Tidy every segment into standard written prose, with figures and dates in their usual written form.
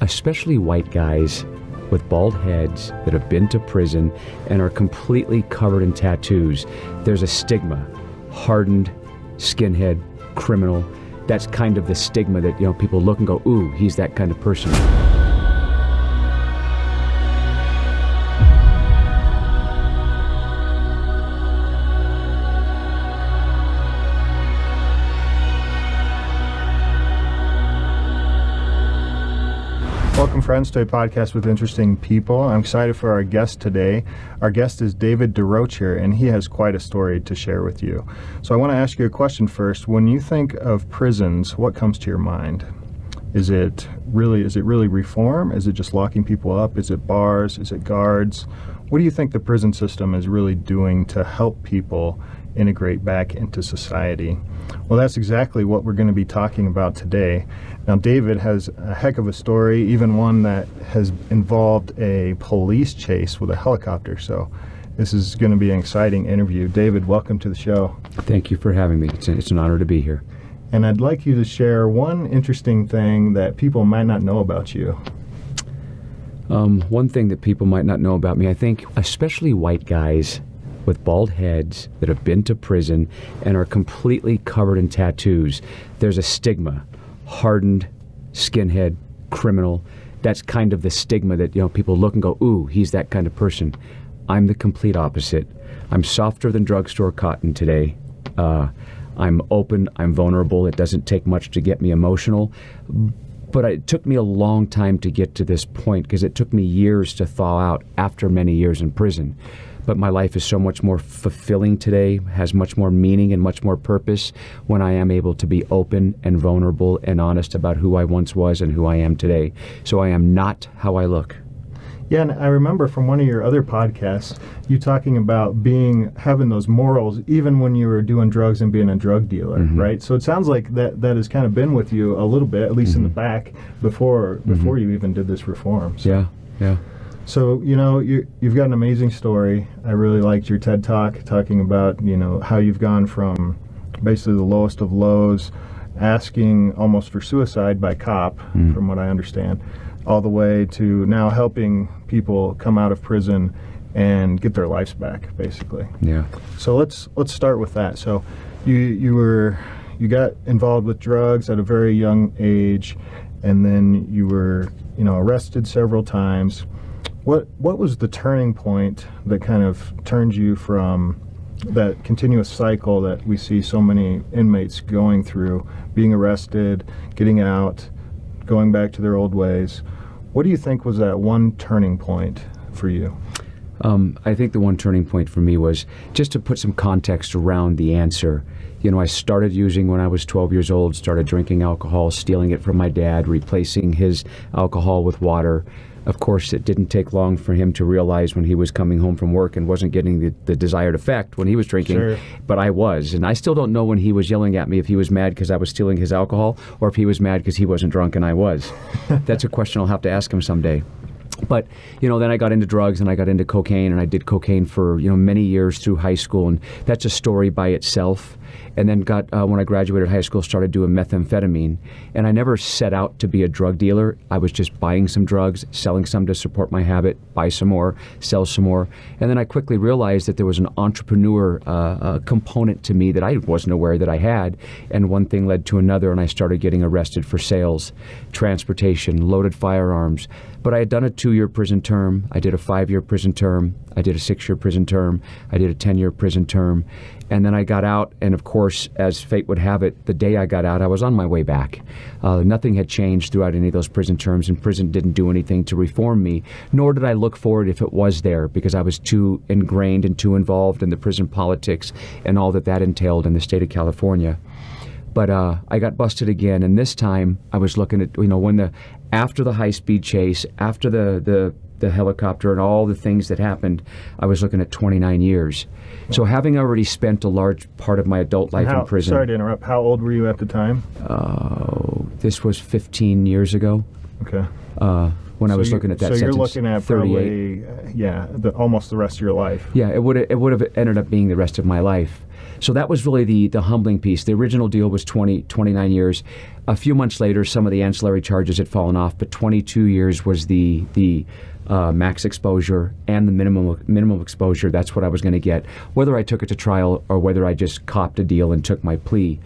especially white guys with bald heads that have been to prison and are completely covered in tattoos. There's a stigma, hardened, skinhead, criminal. That's kind of the stigma that, people look and go, ooh, he's that kind of person. Welcome, friends, to a podcast with interesting people. I'm excited for our guest today. Our guest is DUrocher, and he has quite a story to share with you. So I want to ask you a question first. When you think of prisons, what comes to your mind? Is it really reform? Is it just locking people up? Is it bars? Is it guards? What do you think the prison system is really doing to help people integrate back into society? Well, that's exactly what we're going to be talking about today. Now, David has a heck of a story, even one that has involved a police chase with a helicopter. So this is going to be an exciting interview. David, welcome to the show. Thank you for having me. It's an honor to be here. And I'd like you to share one interesting thing that people might not know about you. One thing that people might not know about me, I think, especially white guys with bald heads that have been to prison and are completely covered in tattoos. There's a stigma, hardened, skinhead, criminal. That's kind of the stigma that, people look and go, ooh, he's that kind of person. I'm the complete opposite. I'm softer than drugstore cotton today. I'm open, I'm vulnerable. It doesn't take much to get me emotional. But it took me a long time to get to this point because it took me years to thaw out after many years in prison. But my life is so much more fulfilling today, has much more meaning and much more purpose when I am able to be open and vulnerable and honest about who I once was and who I am today. So I am not how I look. Yeah, and I remember from one of your other podcasts, you talking about having those morals even when you were doing drugs and being a drug dealer, right? So it sounds like that has kind of been with you a little bit, at least in the back, before you even did this reform. So. Yeah. So, you've got an amazing story. I really liked your TED Talk talking about, how you've gone from basically the lowest of lows, asking almost for suicide by cop, from what I understand, all the way to now helping people come out of prison and get their lives back, basically. Yeah. So let's start with that. So you got involved with drugs at a very young age, and then you were, arrested several times. What was the turning point that kind of turned you from that continuous cycle that we see so many inmates going through, being arrested, getting out, going back to their old ways? What do you think was that one turning point for you? I think the one turning point for me was just to put some context around the answer. I started using when I was 12 years old, started drinking alcohol, stealing it from my dad, replacing his alcohol with water. Of course, it didn't take long for him to realize when he was coming home from work and wasn't getting the desired effect when he was drinking, Sure. But I was. And I still don't know when he was yelling at me if he was mad because I was stealing his alcohol or if he was mad because he wasn't drunk and I was. That's a question I'll have to ask him someday. But, then I got into drugs and I got into cocaine, and I did cocaine for, many years through high school, and that's a story by itself. And then when I graduated high school, started doing methamphetamine. And I never set out to be a drug dealer. I was just buying some drugs, selling some to support my habit, buy some more, sell some more. And then I quickly realized that there was an entrepreneur component to me that I wasn't aware that I had. And one thing led to another, and I started getting arrested for sales, transportation, loaded firearms. But I had done a 2-year prison term. I did a 5-year prison term. I did a 6-year prison term. I did a 10-year prison term. And then I got out, and of course, as fate would have it, the day I got out, I was on my way back. Nothing had changed throughout any of those prison terms, and prison didn't do anything to reform me, nor did I look for it if it was there, because I was too ingrained and too involved in the prison politics and all that entailed in the state of California. But I got busted again, and this time I was looking at, after the high-speed chase, after the helicopter and all the things that happened, I was looking at 29 years. So having already spent a large part of my adult life in prison. Sorry to interrupt. How old were you at the time? This was 15 years ago. Okay. When I was looking at that sentence. So you're looking at 38. Probably, almost the rest of your life. Yeah, it would have ended up being the rest of my life. So that was really the humbling piece. The original deal was 29 years. A few months later, some of the ancillary charges had fallen off, but 22 years was the max exposure and the minimum exposure. That's what I was going to get, whether I took it to trial or whether I just copped a deal and took my plea.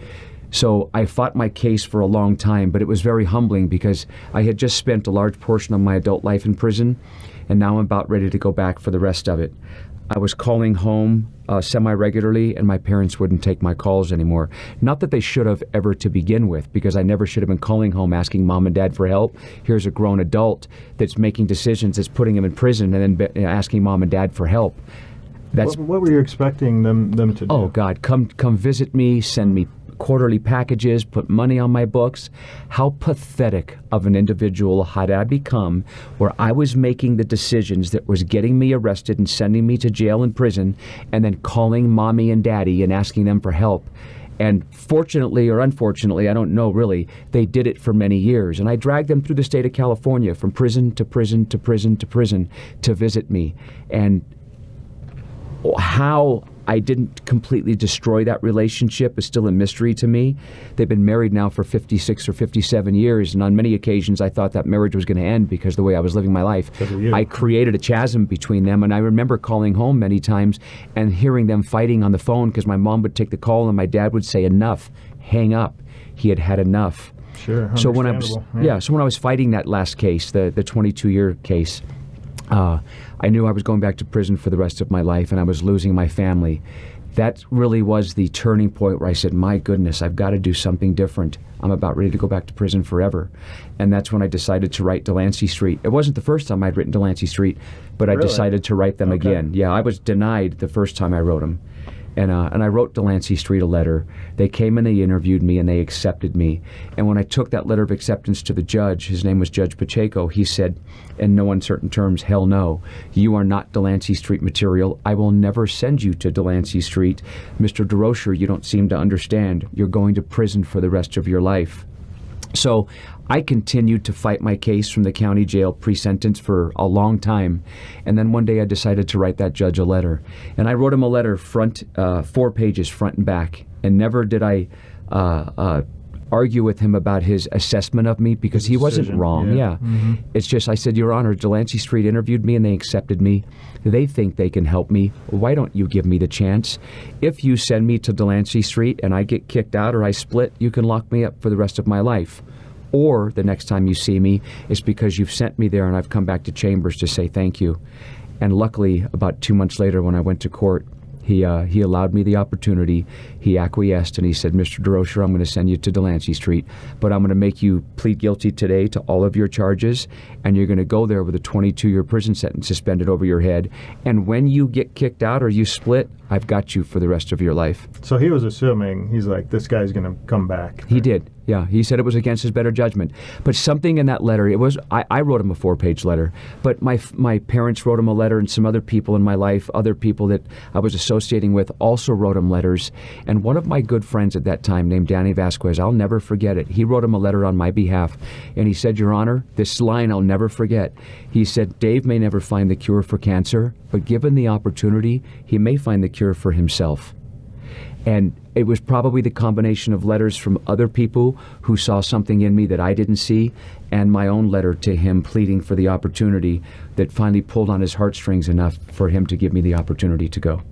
So I fought my case for a long time, but it was very humbling because I had just spent a large portion of my adult life in prison, and now I'm about ready to go back for the rest of it. I was calling home semi-regularly, and my parents wouldn't take my calls anymore. Not that they should have ever to begin with, because I never should have been calling home asking mom and dad for help. Here's a grown adult that's making decisions, that's putting him in prison, and then asking mom and dad for help. What were you expecting them to do? Oh, God, come visit me, send me quarterly packages, put money on my books. How pathetic of an individual had I become, where I was making the decisions that was getting me arrested and sending me to jail and prison, and then calling mommy and daddy and asking them for help. And fortunately or unfortunately, I don't know really, they did it for many years. And I dragged them through the state of California from prison to prison to prison to prison to visit me. And how I didn't completely destroy that relationship is still a mystery to me. They've been married now for 56 or 57 years, and on many occasions I thought that marriage was going to end because of the way I was living my life. I created a chasm between them, and I remember calling home many times and hearing them fighting on the phone because my mom would take the call and my dad would say, "Enough, hang up." He had had enough. Sure, so when I was fighting that last case, the 22-year case, I knew I was going back to prison for the rest of my life, and I was losing my family. That really was the turning point where I said, my goodness, I've got to do something different. I'm about ready to go back to prison forever. And that's when I decided to write DeLancey Street. It wasn't the first time I'd written DeLancey Street, but I decided to write them again. Yeah, I was denied the first time I wrote them. And I wrote DeLancey Street a letter. They came and they interviewed me and they accepted me. And when I took that letter of acceptance to the judge, his name was Judge Pacheco, he said, in no uncertain terms, hell no. You are not DeLancey Street material. I will never send you to DeLancey Street. Mr. DUrocher, you don't seem to understand. You're going to prison for the rest of your life. So I continued to fight my case from the county jail pre-sentence for a long time. And then one day I decided to write that judge a letter. And I wrote him a letter 4 pages front and back. And never did I argue with him about his assessment of me because he wasn't wrong. Yeah. Mm-hmm. It's just, I said, Your Honor, DeLancey Street interviewed me and they accepted me. They think they can help me. Why don't you give me the chance? If you send me to DeLancey Street and I get kicked out or I split, you can lock me up for the rest of my life. Or the next time you see me, it's because you've sent me there and I've come back to Chambers to say thank you. And luckily, about 2 months later when I went to court, he allowed me the opportunity. He acquiesced and he said, Mr. DUrocher, I'm going to send you to DeLancey Street, but I'm going to make you plead guilty today to all of your charges, and you're going to go there with a 22-year prison sentence suspended over your head. And when you get kicked out or you split, I've got you for the rest of your life. So he was assuming, he's like, this guy's going to come back. He did. Yeah, he said it was against his better judgment. But something in that letter, I wrote him a 4-page letter, but my parents wrote him a letter, and some other people in my life, other people that I was associating with also wrote him letters. And one of my good friends at that time named Danny Vasquez, I'll never forget it. He wrote him a letter on my behalf, and he said, Your Honor, this line I'll never forget. He said, Dave may never find the cure for cancer, but given the opportunity, he may find the cure for himself. And it was probably the combination of letters from other people who saw something in me that I didn't see, and my own letter to him pleading for the opportunity that finally pulled on his heartstrings enough for him to give me the opportunity to go.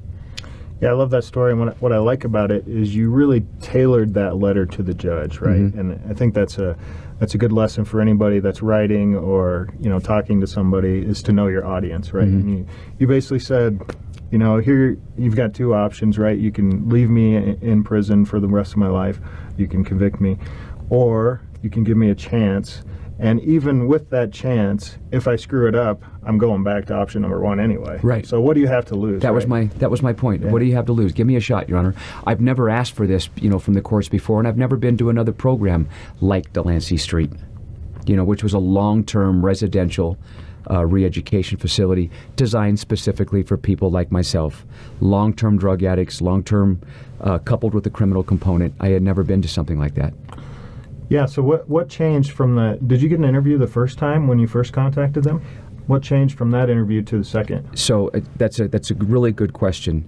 Yeah, I love that story. And what I like about it is you really tailored that letter to the judge, right? Mm-hmm. And I think that's a good lesson for anybody that's writing or talking to somebody, is to know your audience, right? Mm-hmm. And you basically said, here you've got 2 options, right? You can leave me in prison for the rest of my life, you can convict me, or you can give me a chance. And even with that chance, if I screw it up, I'm going back to option number 1 anyway. Right. So what do you have to lose? That was my point. Yeah. What do you have to lose? Give me a shot, Your Honor. I've never asked for this, from the courts before, and I've never been to another program like DeLancey Street, which was a long-term residential re-education facility designed specifically for people like myself, long-term drug addicts, long-term coupled with a criminal component. I had never been to something like that. Yeah, so what changed from did you get an interview the first time when you first contacted them? What changed from that interview to the second? So that's a really good question.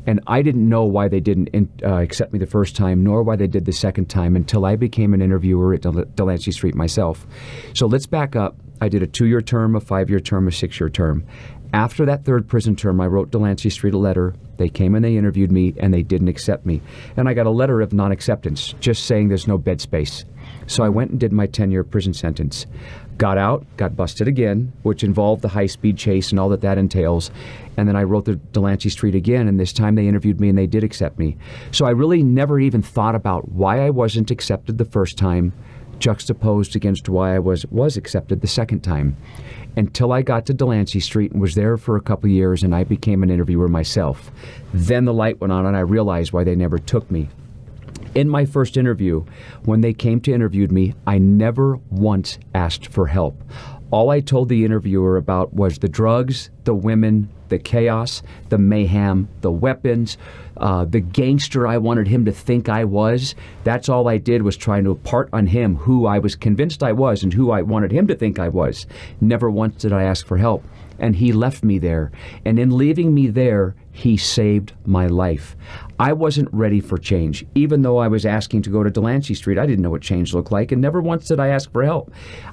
And I didn't know why they didn't accept me the first time, nor why they did the second time, until I became an interviewer at DeLancey Street myself. So let's back up. I did a 2-year term, a 5-year term, a 6-year term. After that third prison term, I wrote DeLancey Street a letter. They came and they interviewed me, and they didn't accept me. And I got a letter of non-acceptance, just saying there's no bed space. So I went and did my 10-year prison sentence. Got out, got busted again, which involved the high-speed chase and all that entails. And then I wrote the DeLancey Street again, and this time they interviewed me and they did accept me. So I really never even thought about why I wasn't accepted the first time, juxtaposed against why I was accepted the second time, until I got to DeLancey Street and was there for a couple of years, and I became an interviewer myself. Then the light went on and I realized why they never took me. In my first interview, when they came to interview me, I never once asked for help. All I told the interviewer about was the drugs, the women, the chaos, the mayhem, the weapons, the gangster I wanted him to think I was. That's all I did, was trying to impart on him who I was convinced I was and who I wanted him to think I was. Never once did I ask for help. And he left me there. And in leaving me there, he saved my life. I wasn't ready for change. Even though I was asking to go to DeLancey Street, I didn't know what change looked like, and never once did I ask for help.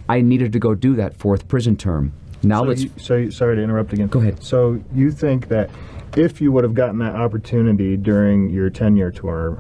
I needed to go do that 4th prison term. Now sorry to interrupt again. Go ahead. So you think that if you would have gotten that opportunity during your 10-year tour,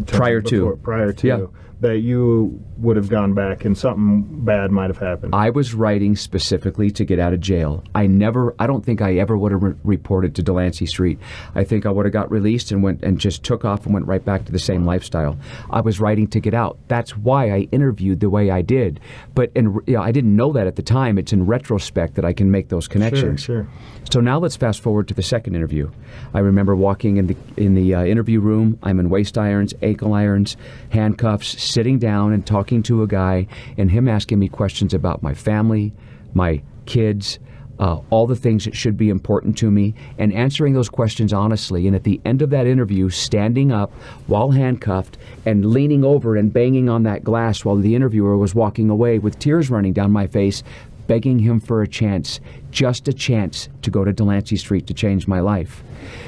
prior to, yeah, that you would have gone back and something bad might have happened? I was writing specifically to get out of jail. I don't think I ever would have reported to DeLancey Street. I think I would have got released and went and just took off and went right back to the same lifestyle. I was writing to get out. That's why I interviewed the way I did. But I didn't know that at the time. It's in retrospect that I can make those connections. Sure. So now let's fast forward to the second interview. I remember walking in the interview room. I'm in waist irons, ankle irons, handcuffs, sitting down and talking to a guy, and him asking me questions about my family, my kids, all the things that should be important to me, and answering those questions honestly. And at the end of that interview, standing up while handcuffed and leaning over and banging on that glass while the interviewer was walking away with tears running down my face, begging him for a chance, just a chance to go to DeLancey Street to change my life.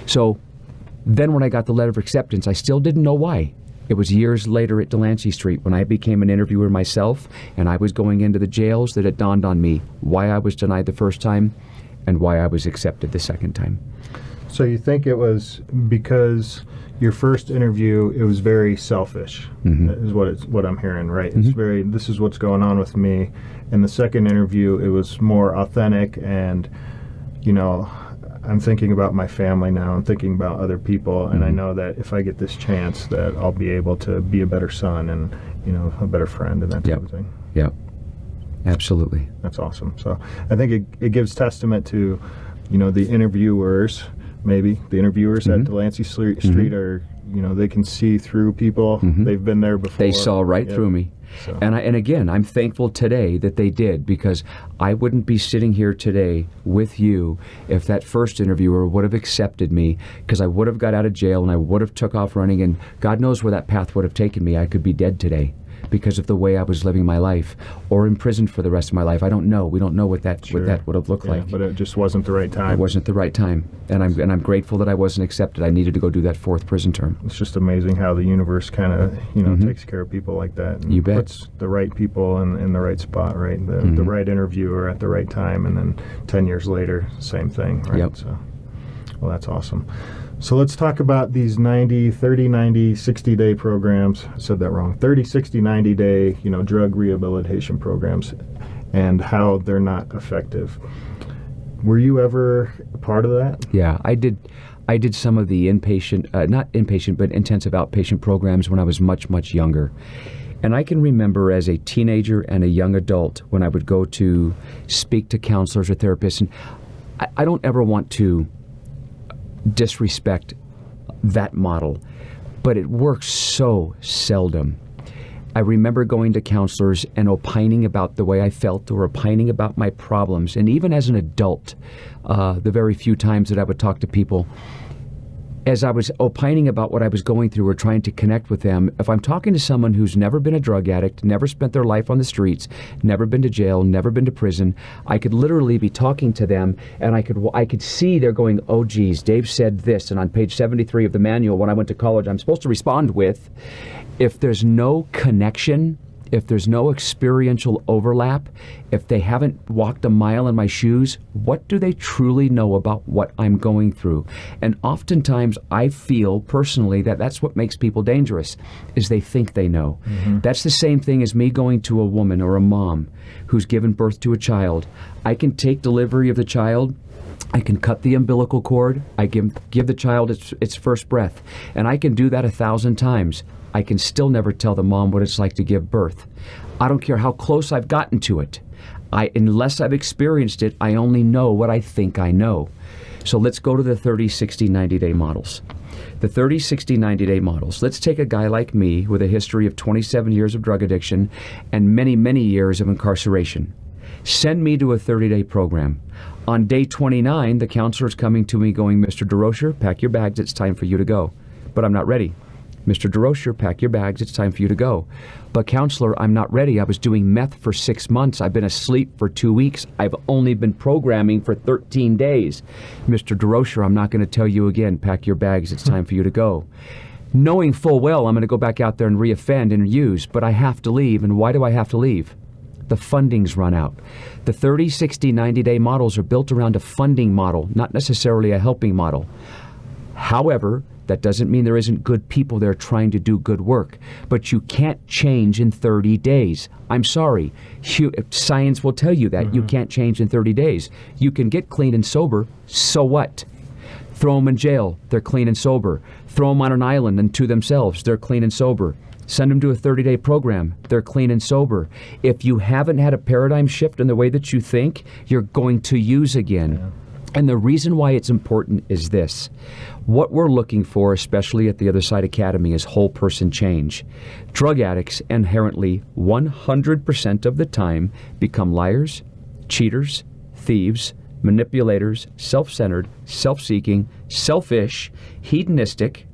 So then when I got the letter of acceptance, I still didn't know why. It was years later at DeLancey Street when I became an interviewer myself and I was going into the jails that it dawned on me why I was denied the first time and why I was accepted the second time. So you think it was because your first interview, it was very selfish, is what I'm hearing, right? It's very, this is what's going on with me. And the second interview, it was more authentic and, I'm thinking about my family now. I'm thinking about other people, and I know that if I get this chance, that I'll be able to be a better son and a better friend and that type of thing. Yeah, absolutely. That's awesome. So I think it gives testament to, the interviewers. Maybe the interviewers at DeLancey Street are, they can see through people. They've been there before. They saw right through me. So. And again, I'm thankful today that they did, because I wouldn't be sitting here today with you if that first interviewer would have accepted me, because I would have got out of jail and I would have took off running, and God knows where that path would have taken me. I could be dead today because of the way I was living my life, or imprisoned for the rest of my life. I don't know. We don't know what that would have looked like. But it just wasn't the right time. It wasn't the right time, and I'm grateful that I wasn't accepted. I needed to go do that 4th prison term. It's just amazing how the universe kind of takes care of people like that. And you bet. Puts the right people in the right spot, right? The right interviewer at the right time, and then 10 years later, same thing, right? Yep. So, well, that's awesome. So let's talk about these 30, 90, 60-day programs. I said that wrong. 30, 60, 90-day, drug rehabilitation programs, and how they're not effective. Were you ever a part of that? Yeah, I did some of the inpatient, not inpatient, but intensive outpatient programs when I was much, much younger. And I can remember as a teenager and a young adult when I would go to speak to counselors or therapists, and I don't ever want to disrespect that model, but it works so seldom. I remember going to counselors and opining about the way I felt, or opining about my problems. And even as an adult, the very few times that I would talk to people, as I was opining about what I was going through or trying to connect with them, if I'm talking to someone who's never been a drug addict, never spent their life on the streets, never been to jail, never been to prison, I could literally be talking to them, and I could see they're going, oh geez, Dave said this, and on page 73 of the manual when I went to college, I'm supposed to respond with, if there's no connection, if there's no experiential overlap, if they haven't walked a mile in my shoes, what do they truly know about what I'm going through? And oftentimes I feel personally that that's what makes people dangerous, is they think they know. Mm-hmm. That's the same thing as me going to a woman or a mom who's given birth to a child. I can take delivery of the child, I can cut the umbilical cord, I can give the child its first breath, and I can do that 1,000 times. I can still never tell the mom what it's like to give birth. I don't care how close I've gotten to it. Unless I've experienced it, I only know what I think I know. So let's go to the 30, 60, 90-day models. The 30, 60, 90-day models. Let's take a guy like me with a history of 27 years of drug addiction and many, many years of incarceration. Send me to a 30-day program. On day 29, the counselor's coming to me going, Mr. DUrocher, pack your bags, it's time for you to go. But I'm not ready. Mr. DUrocher, pack your bags, it's time for you to go. But counselor, I'm not ready. I was doing meth for 6 months. I've been asleep for 2 weeks. I've only been programming for 13 days. Mr. DUrocher, I'm not going to tell you again, pack your bags, it's time for you to go. Knowing full well I'm going to go back out there and reoffend and use, but I have to leave. And why do I have to leave? The funding's run out. The 30, 60, 90-day models are built around a funding model, not necessarily a helping model. However, that doesn't mean there isn't good people there trying to do good work. But you can't change in 30 days. I'm sorry. Science will tell you that. Mm-hmm. You can't change in 30 days. You can get clean and sober, so what? Throw them in jail, they're clean and sober. Throw them on an island and to themselves, they're clean and sober. Send them to a 30-day program, they're clean and sober. If you haven't had a paradigm shift in the way that you think, you're going to use again. Yeah. And the reason why it's important is this. What we're looking for, especially at the Other Side Academy, is whole person change. Drug addicts inherently 100% of the time become liars, cheaters, thieves, manipulators, self-centered, self-seeking, selfish, hedonistic,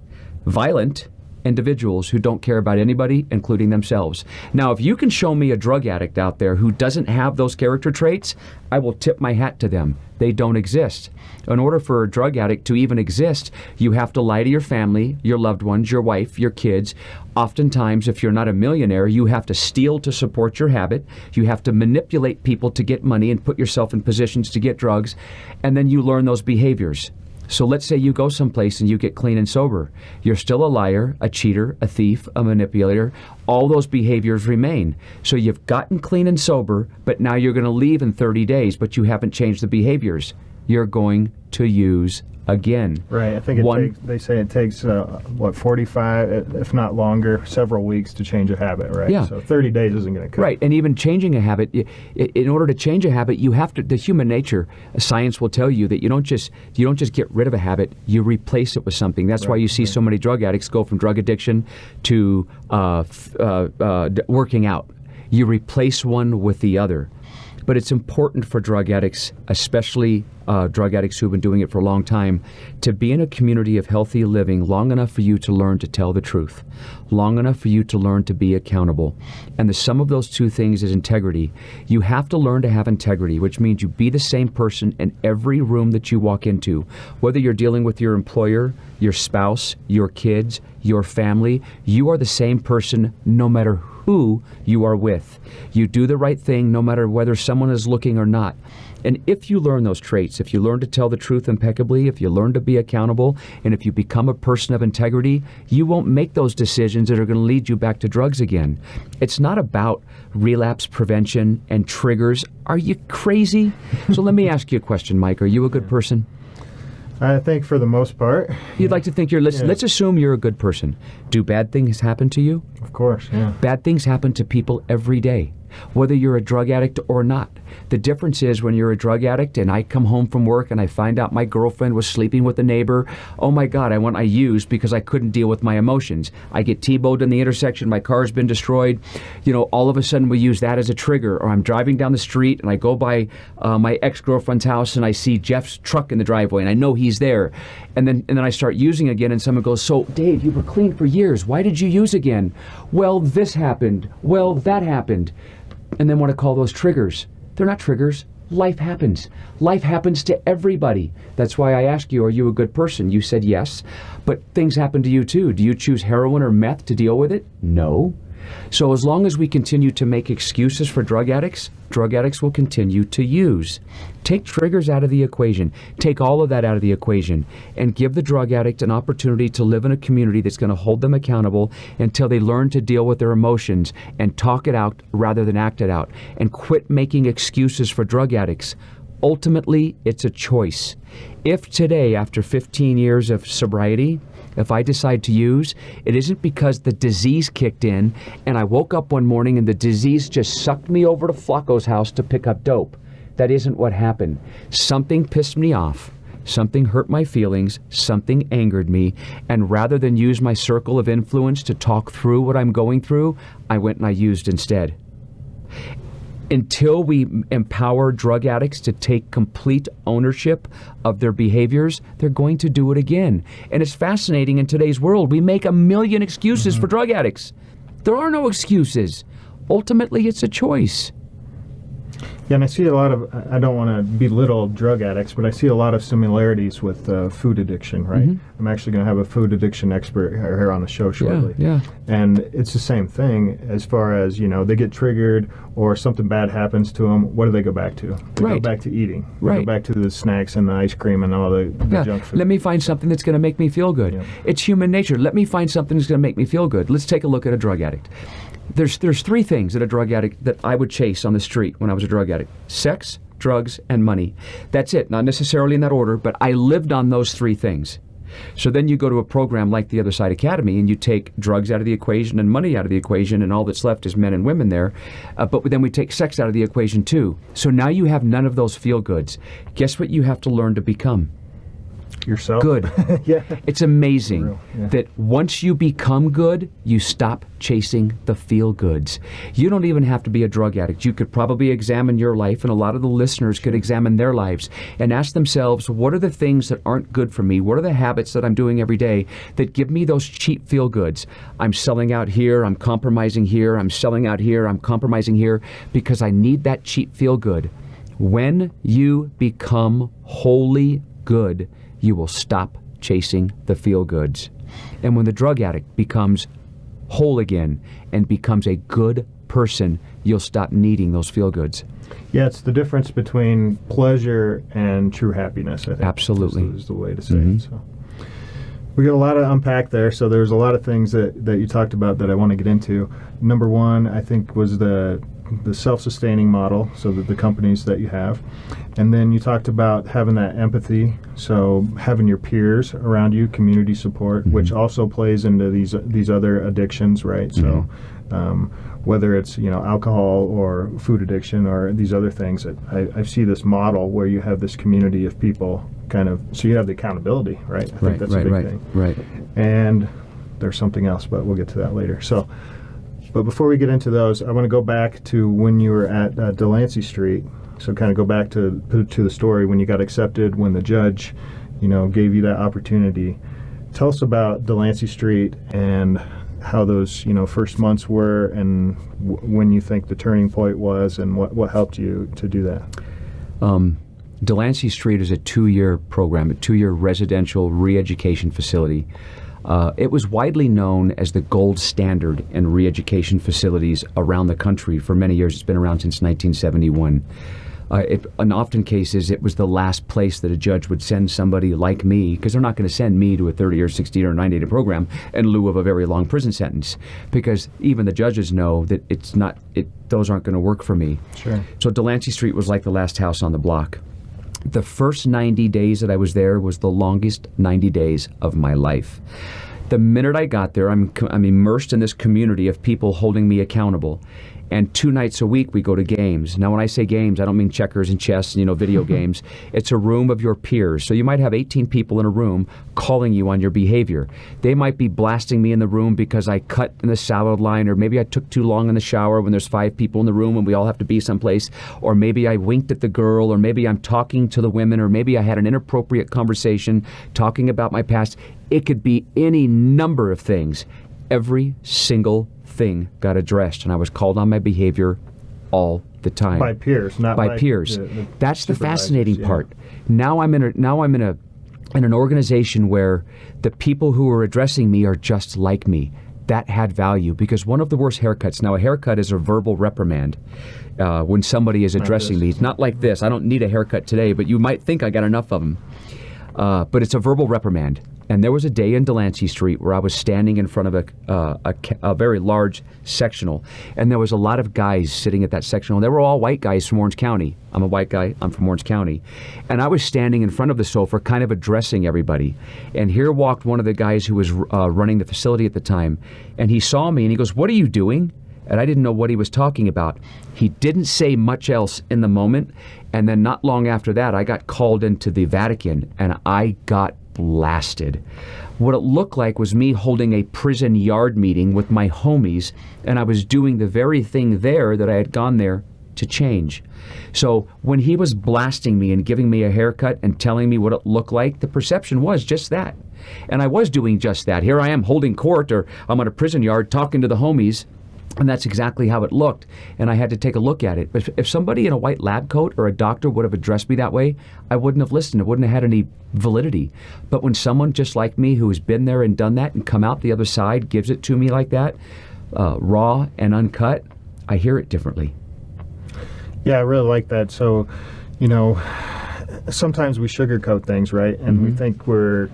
violent individuals who don't care about anybody, including themselves. Now, if you can show me a drug addict out there who doesn't have those character traits, I will tip my hat to them. They don't exist. In order for a drug addict to even exist, you have to lie to your family, your loved ones, your wife, your kids. Oftentimes, if you're not a millionaire, you have to steal to support your habit. You have to manipulate people to get money and put yourself in positions to get drugs, and then you learn those behaviors. So let's say you go someplace and you get clean and sober. You're still a liar, a cheater, a thief, a manipulator. All those behaviors remain. So you've gotten clean and sober, but now you're going to leave in 30 days, but you haven't changed the behaviors. You're going to use again. Right. I think they say it takes, 45, if not longer, several weeks to change a habit, right? Yeah. So 30 days isn't going to cut. Right. And even changing a habit, in order to change a habit, you have to, the human nature, science will tell you that you don't just get rid of a habit, you replace it with something. That's why you see so many drug addicts go from drug addiction to working out. You replace one with the other. But it's important for drug addicts, especially drug addicts who've been doing it for a long time, to be in a community of healthy living long enough for you to learn to tell the truth, long enough for you to learn to be accountable. And the sum of those two things is integrity. You have to learn to have integrity, which means you be the same person in every room that you walk into. Whether you're dealing with your employer, your spouse, your kids, your family, you are the same person no matter who you are with. You do the right thing no matter whether someone is looking or not. And if you learn those traits, if you learn to tell the truth impeccably, if you learn to be accountable, and if you become a person of integrity, you won't make those decisions that are going to lead you back to drugs again. It's not about relapse prevention and triggers. Are you crazy? So let me ask you a question, Mike. Are you a good person? I think for the most part. You'd like to think let's assume you're a good person. Do bad things happen to you? Of course, yeah. Bad things happen to people every day. whether you're a drug addict or not. The difference is when you're a drug addict and I come home from work and I find out my girlfriend was sleeping with a neighbor, oh my God, I used because I couldn't deal with my emotions. I get T-boned in the intersection, my car's been destroyed. All of a sudden we use that as a trigger. Or I'm driving down the street and I go by my ex-girlfriend's house and I see Jeff's truck in the driveway and I know he's there. And then I start using again and someone goes, so Dave, you were clean for years. Why did you use again? Well, this happened. Well, that happened. And then want to call those triggers. They're not triggers. Life happens. Life happens to everybody. That's why I asked you, are you a good person? You said yes. But things happen to you too. Do you choose heroin or meth to deal with it? No. So as long as we continue to make excuses for drug addicts will continue to use. Take triggers out of the equation. Take all of that out of the equation and give the drug addict an opportunity to live in a community that's going to hold them accountable until they learn to deal with their emotions and talk it out rather than act it out. And quit making excuses for drug addicts. Ultimately, it's a choice. If today, after 15 years of sobriety, if I decide to use, it isn't because the disease kicked in and I woke up one morning and the disease just sucked me over to Flacco's house to pick up dope. That isn't what happened. Something pissed me off. Something hurt my feelings. Something angered me. And rather than use my circle of influence to talk through what I'm going through, I went and I used instead. Until we empower drug addicts to take complete ownership of their behaviors, they're going to do it again. And it's fascinating in today's world. We make a million excuses for drug addicts. There are no excuses. Ultimately, it's a choice. Yeah, and I see a lot of, I don't want to belittle drug addicts, but I see a lot of similarities with food addiction, right? I'm actually going to have a food addiction expert here on the show shortly. Yeah. And it's the same thing as far as, they get triggered or something bad happens to them. What do they go back to? They go back to eating. They go back to the snacks and the ice cream and all the junk food. Let me find something that's going to make me feel good. It's human nature. Let me find something that's going to make me feel good. Let's take a look at a drug addict. There's three things that a drug addict that I would chase on the street when I was a drug addict: sex, drugs, and money. That's it. Not necessarily in that order, but I lived on those three things. So then you go to a program like the Other Side Academy and you take drugs out of the equation and money out of the equation, and all that's left is men and women there. But then we take sex out of the equation too. So now you have none of those feel goods. Guess what you have to learn to become? Yourself. Good. Yeah. It's amazing that once you become good, you stop chasing the feel goods. You don't even have to be a drug addict. You could probably examine your life, and a lot of the listeners could examine their lives and ask themselves, what are the things that aren't good for me? What are the habits that I'm doing every day that give me those cheap feel goods? I'm selling out here, I'm compromising here, I'm selling out here, I'm compromising here because I need that cheap feel good. When you become wholly good, you will stop chasing the feel-goods. And when the drug addict becomes whole again and becomes a good person, you'll stop needing those feel-goods. Yeah, it's the difference between pleasure and true happiness, I think. Absolutely. Is the way to say it. So we got a lot to unpack there, so there's a lot of things that you talked about that I want to get into. Number one, I think, was the self-sustaining model, so that the companies that you have. And then you talked about having that empathy, so having your peers around you, community support, which also plays into these other addictions, right? So whether it's alcohol or food addiction or these other things, I see this model where you have this community of people so you have the accountability, right? I think that's a big thing. Right. And there's something else, but we'll get to that later. So, but before we get into those, I want to go back to when you were at DeLancey Street. So kind of go back to the story when you got accepted, when the judge, gave you that opportunity. Tell us about DeLancey Street and how those, first months were, and when you think the turning point was, and what helped you to do that. DeLancey Street is a 2-year program, a 2-year residential re-education facility. It was widely known as the gold standard in re-education facilities around the country for many years. It's been around since 1971. In often cases, it was the last place that a judge would send somebody like me, because they're not going to send me to a 30 or 60 or 90-day program in lieu of a very long prison sentence, because even the judges know that those aren't going to work for me. Sure. So DeLancey Street was like the last house on the block. The first 90 days that I was there was the longest 90 days of my life. The minute I got there, I'm immersed in this community of people holding me accountable. And 2 nights a week we go to games. Now when I say games, I don't mean checkers and chess and video games. It's a room of your peers. So you might have 18 people in a room calling you on your behavior. They might be blasting me in the room because I cut in the salad line, or maybe I took too long in the shower when there's 5 people in the room and we all have to be someplace, or maybe I winked at the girl, or maybe I'm talking to the women, or maybe I had an inappropriate conversation talking about my past. It could be any number of things. Every single thing got addressed, and I was called on my behavior all the time. By peers, not by peers. That's the fascinating part. Now I'm in an organization where the people who are addressing me are just like me. That had value, because one of the worst haircuts. Now, a haircut is a verbal reprimand. When somebody is addressing me, it's not like this. I don't need a haircut today, but you might think I got enough of them. But it's a verbal reprimand. And there was a day in DeLancey Street where I was standing in front of a very large sectional, and there was a lot of guys sitting at that sectional. They were all white guys from Orange County. I'm a white guy. I'm from Orange County. And I was standing in front of the sofa kind of addressing everybody. And here walked one of the guys who was running the facility at the time, and he saw me and he goes, "What are you doing?" And I didn't know what he was talking about. He didn't say much else in the moment. And then not long after that, I got called into the Vatican, and I got blasted. What it looked like was me holding a prison yard meeting with my homies, and I was doing the very thing there that I had gone there to change. So when he was blasting me and giving me a haircut and telling me what it looked like, the perception was just that. And I was doing just that. Here I am holding court, or I'm at a prison yard talking to the homies. And that's exactly how it looked, and I had to take a look at it. But if somebody in a white lab coat or a doctor would have addressed me that way, I wouldn't have listened. It wouldn't have had any validity. But when someone just like me who has been there and done that and come out the other side gives it to me like that, raw and uncut, I hear it differently. Yeah, I really like that. So, sometimes we sugarcoat things, right? And we think we're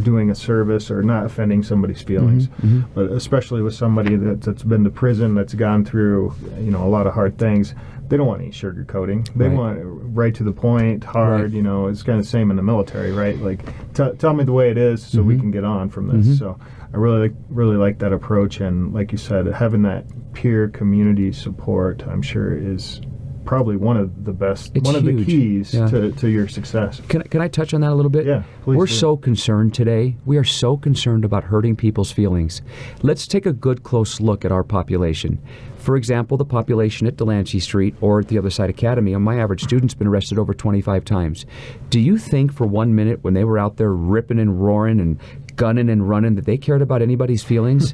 doing a service or not offending somebody's feelings. But especially with somebody that's been to prison, that's gone through a lot of hard things, they don't want any sugarcoating. They want it right to the point, hard. It's kind of the same in the military, right? Like, tell me the way it is so we can get on from this. So I really like that approach, and like you said, having that peer community support, I'm sure, is probably one of the best, one of the keys to your success. Can I touch on that a little bit? Yeah, please. We're so concerned today. We are so concerned about hurting people's feelings. Let's take a good close look at our population. For example, the population at DeLancey Street or at the Other Side Academy, my average student's been arrested over 25 times. Do you think for 1 minute when they were out there ripping and roaring and gunning and running that they cared about anybody's feelings?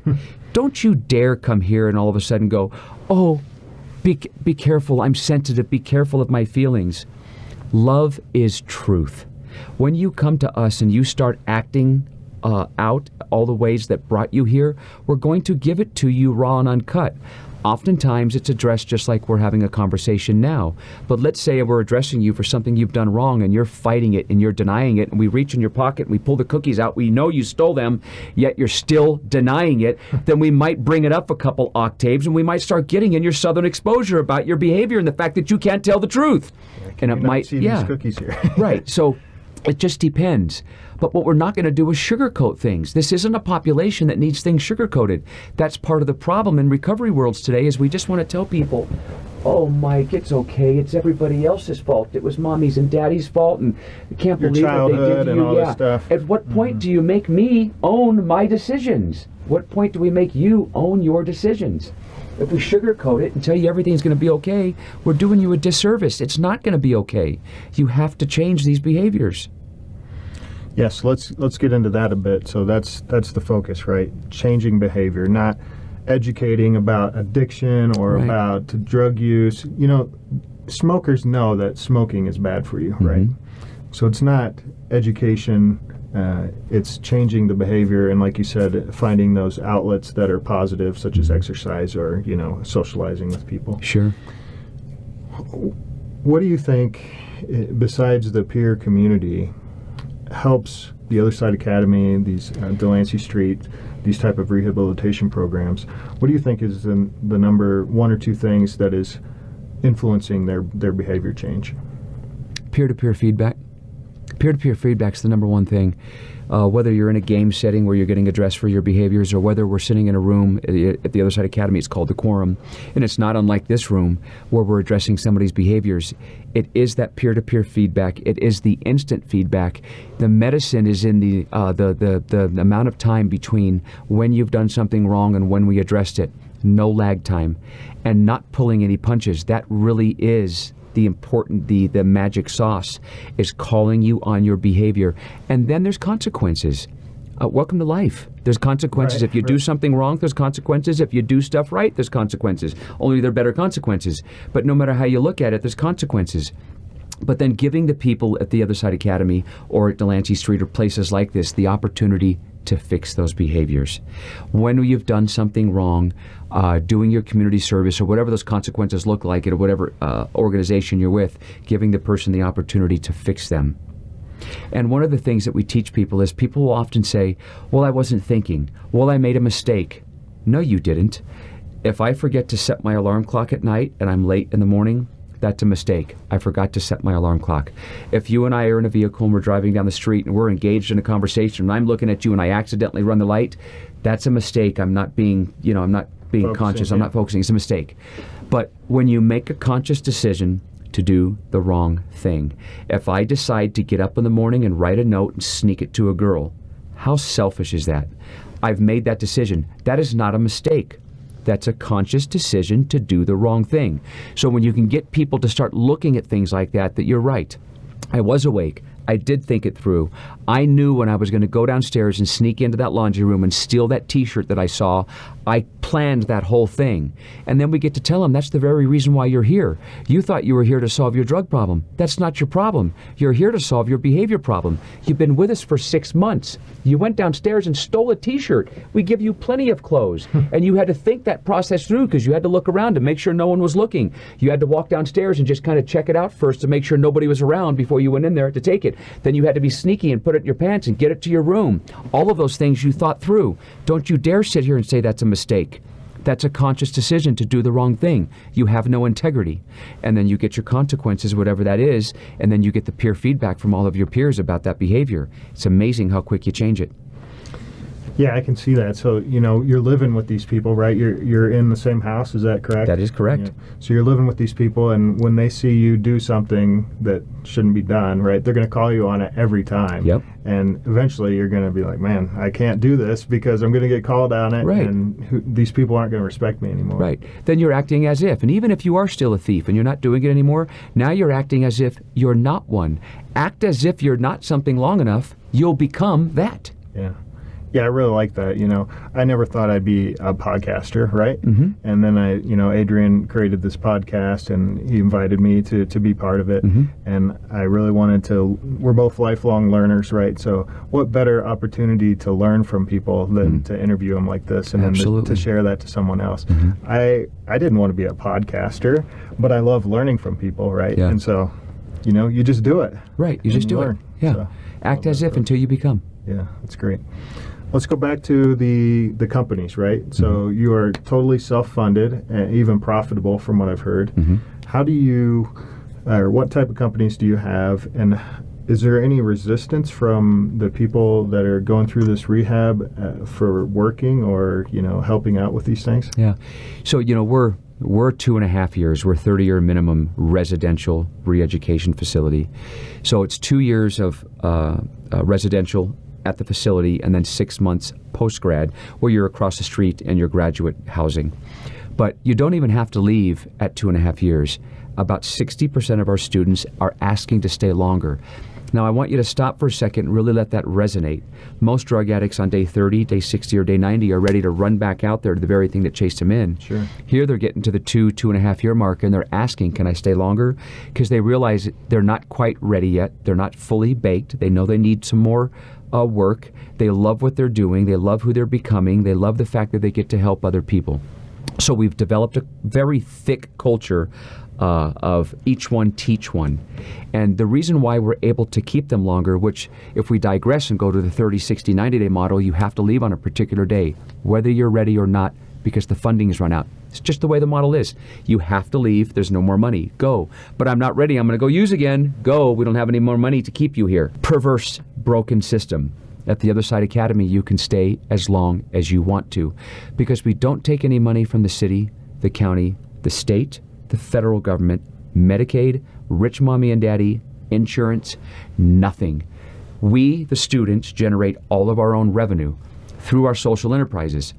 Don't you dare come here and all of a sudden go, "Oh, be careful, I'm sensitive, be careful of my feelings." Love is truth. When you come to us and you start acting out all the ways that brought you here, we're going to give it to you raw and uncut. Oftentimes it's addressed just like we're having a conversation now. But let's say we're addressing you for something you've done wrong and you're fighting it and you're denying it, and we reach in your pocket and we pull the cookies out. We know you stole them, yet you're still denying it. Then we might bring it up a couple octaves and we might start getting in your southern exposure about your behavior and the fact that you can't tell the truth. And it might see these cookies here. Right. So it just depends. But what we're not going to do is sugarcoat things. This isn't a population that needs things sugarcoated. That's part of the problem in recovery worlds today, is we just want to tell people, "Oh, Mike, it's okay. It's everybody else's fault. It was mommy's and daddy's fault, and I can't believe what they did to you." All this stuff. At what point do you make me own my decisions? What point do we make you own your decisions? If we sugarcoat it and tell you everything's going to be okay, we're doing you a disservice. It's not going to be okay. You have to change these behaviors. Yes, let's get into that a bit. So that's the focus, right? Changing behavior, not educating about addiction or about drug use. Smokers know that smoking is bad for you, right? So it's not education, it's changing the behavior, and like you said, finding those outlets that are positive, such as exercise or, socializing with people. Sure. What do you think, besides the peer community, helps the Other Side Academy, these DeLancey Street, these type of rehabilitation programs? What do you think is the number one or two things that is influencing their behavior change? Peer-to-peer feedback. Peer-to-peer feedback's the number one thing. Whether you're in a game setting where you're getting addressed for your behaviors, or whether we're sitting in a room at the Other Side Academy, it's called the Quorum, and it's not unlike this room where we're addressing somebody's behaviors. It is that peer-to-peer feedback. It is the instant feedback. The medicine is in the amount of time between when you've done something wrong and when we addressed it. No lag time, and not pulling any punches. That really is the important, the magic sauce, is calling you on your behavior. And then there's consequences. Welcome to life. There's consequences. If you do something wrong, there's consequences. If you do stuff right, there's consequences. Only they're better consequences. But no matter how you look at it, there's consequences. But then giving the people at the Other Side Academy or at DeLancey Street or places like this the opportunity to fix those behaviors. When you've done something wrong, doing your community service or whatever those consequences look like at whatever organization you're with, giving the person the opportunity to fix them. And one of the things that we teach people is people will often say, well, I wasn't thinking. Well, I made a mistake. No, you didn't. If I forget to set my alarm clock at night and I'm late in the morning, that's a mistake. I forgot to set my alarm clock. If you and I are in a vehicle and we're driving down the street and we're engaged in a conversation and I'm looking at you and I accidentally run the light, that's a mistake. I'm not being conscious. I'm not focusing. It's a mistake. But when you make a conscious decision to do the wrong thing, if I decide to get up in the morning and write a note and sneak it to a girl, how selfish is that? I've made that decision. That is not a mistake. That's a conscious decision to do the wrong thing. So when you can get people to start looking at things like that, that you're right. I was awake. I did think it through. I knew when I was going to go downstairs and sneak into that laundry room and steal that T-shirt that I saw. I planned that whole thing. And then we get to tell them that's the very reason why you're here. You thought you were here to solve your drug problem. That's not your problem. You're here to solve your behavior problem. You've been with us for 6 months. You went downstairs and stole a T-shirt. We give you plenty of clothes. And you had to think that process through because you had to look around to make sure no one was looking. You had to walk downstairs and just kind of check it out first to make sure nobody was around before you went in there to take it. Then you had to be sneaky and put it in your pants and get it to your room. All of those things you thought through. Don't you dare sit here and say that's a mistake. That's a conscious decision to do the wrong thing. You have no integrity. And then you get your consequences, whatever that is, and then you get the peer feedback from all of your peers about that behavior. It's amazing how quick you change it. Yeah, I can see that. So, you're living with these people, right? You're in the same house, is that correct? That is correct. Yeah. So you're living with these people, and when they see you do something that shouldn't be done, right, they're going to call you on it every time. Yep. And eventually you're going to be like, man, I can't do this because I'm going to get called on it, right. And these people aren't going to respect me anymore. Right. Then you're acting as if. And even if you are still a thief and you're not doing it anymore, now you're acting as if you're not one. Act as if you're not something long enough, you'll become that. Yeah. Yeah, I really like that. I never thought I'd be a podcaster, right? Mm-hmm. And then Adrian created this podcast, and he invited me to be part of it. Mm-hmm. And I really wanted to. We're both lifelong learners, right? So, what better opportunity to learn from people than to interview them like this, and then to share that to someone else? Mm-hmm. I didn't want to be a podcaster, but I love learning from people, right? Yeah. And so, you just do it. Right. You just do learn. it. Yeah. So, act as if until you become. Yeah, that's great. Let's go back to the companies, right? So you are totally self-funded and even profitable from what I've heard. Mm-hmm. How do you, or what type of companies do you have, and is there any resistance from the people that are going through this rehab for working or, helping out with these things? Yeah. So, we're 2.5 years. We're 30-year minimum residential re-education facility. So it's 2 years of residential at the facility and then 6 months post-grad where you're across the street and you're graduate housing. But you don't even have to leave at 2.5 years. About 60% of our students are asking to stay longer. Now, I want you to stop for a second and really let that resonate. Most drug addicts on day 30, day 60, or day 90 are ready to run back out there to the very thing that chased them in. Sure. Here they're getting to the 2.5 year mark, and they're asking, can I stay longer? Because they realize they're not quite ready yet. They're not fully baked. They know they need some more work. They love what they're doing. They love who they're becoming. They love the fact that they get to help other people. So we've developed a very thick culture of each one teach one. And the reason why we're able to keep them longer, which if we digress and go to the 30, 60, 90-day model, you have to leave on a particular day. Whether you're ready or not, because the funding is run out. It's just the way the model is. You have to leave. There's no more money. Go. But I'm not ready. I'm going to go use again. Go. We don't have any more money to keep you here. Perverse, broken system. At the Other Side Academy, you can stay as long as you want to, because we don't take any money from the city, the county, the state, the federal government, Medicaid, rich mommy and daddy, insurance, nothing. We, the students, generate all of our own revenue through our social enterprises.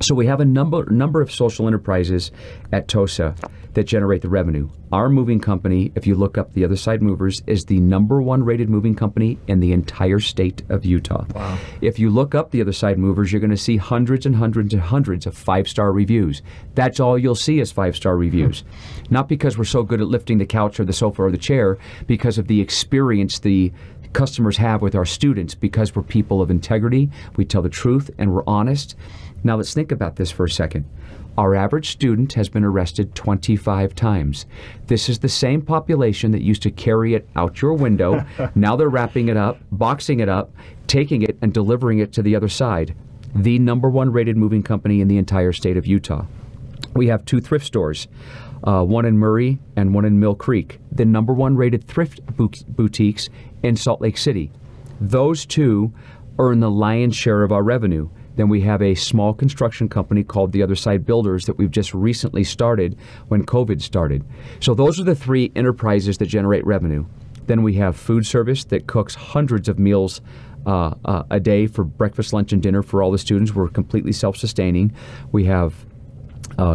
So we have a number of social enterprises at TOSA that generate the revenue. Our moving company, if you look up the Other Side Movers, is the #1 rated moving company in the entire state of Utah. Wow. If you look up the Other Side Movers, you're going to see hundreds and hundreds and hundreds of 5-star reviews. That's all you'll see is 5-star reviews. Not because we're so good at lifting the couch or the sofa or the chair, because of the experience the customers have with our students, because we're people of integrity, we tell the truth, and we're honest. Now let's think about this for a second. Our average student has been arrested 25 times. This is the same population that used to carry it out your window. Now they're wrapping it up, boxing it up, taking it and delivering it to the other side. The #1 rated moving company in the entire state of Utah. We have 2 thrift stores, one in Murray and one in Mill Creek, the #1 rated thrift boutiques in Salt Lake City. Those 2 earn the lion's share of our revenue. Then we have a small construction company called the Other Side Builders that we've just recently started when COVID started. So those are the 3 enterprises that generate revenue. Then we have food service that cooks hundreds of meals a day for breakfast, lunch, and dinner for all the students. We're completely self-sustaining. We have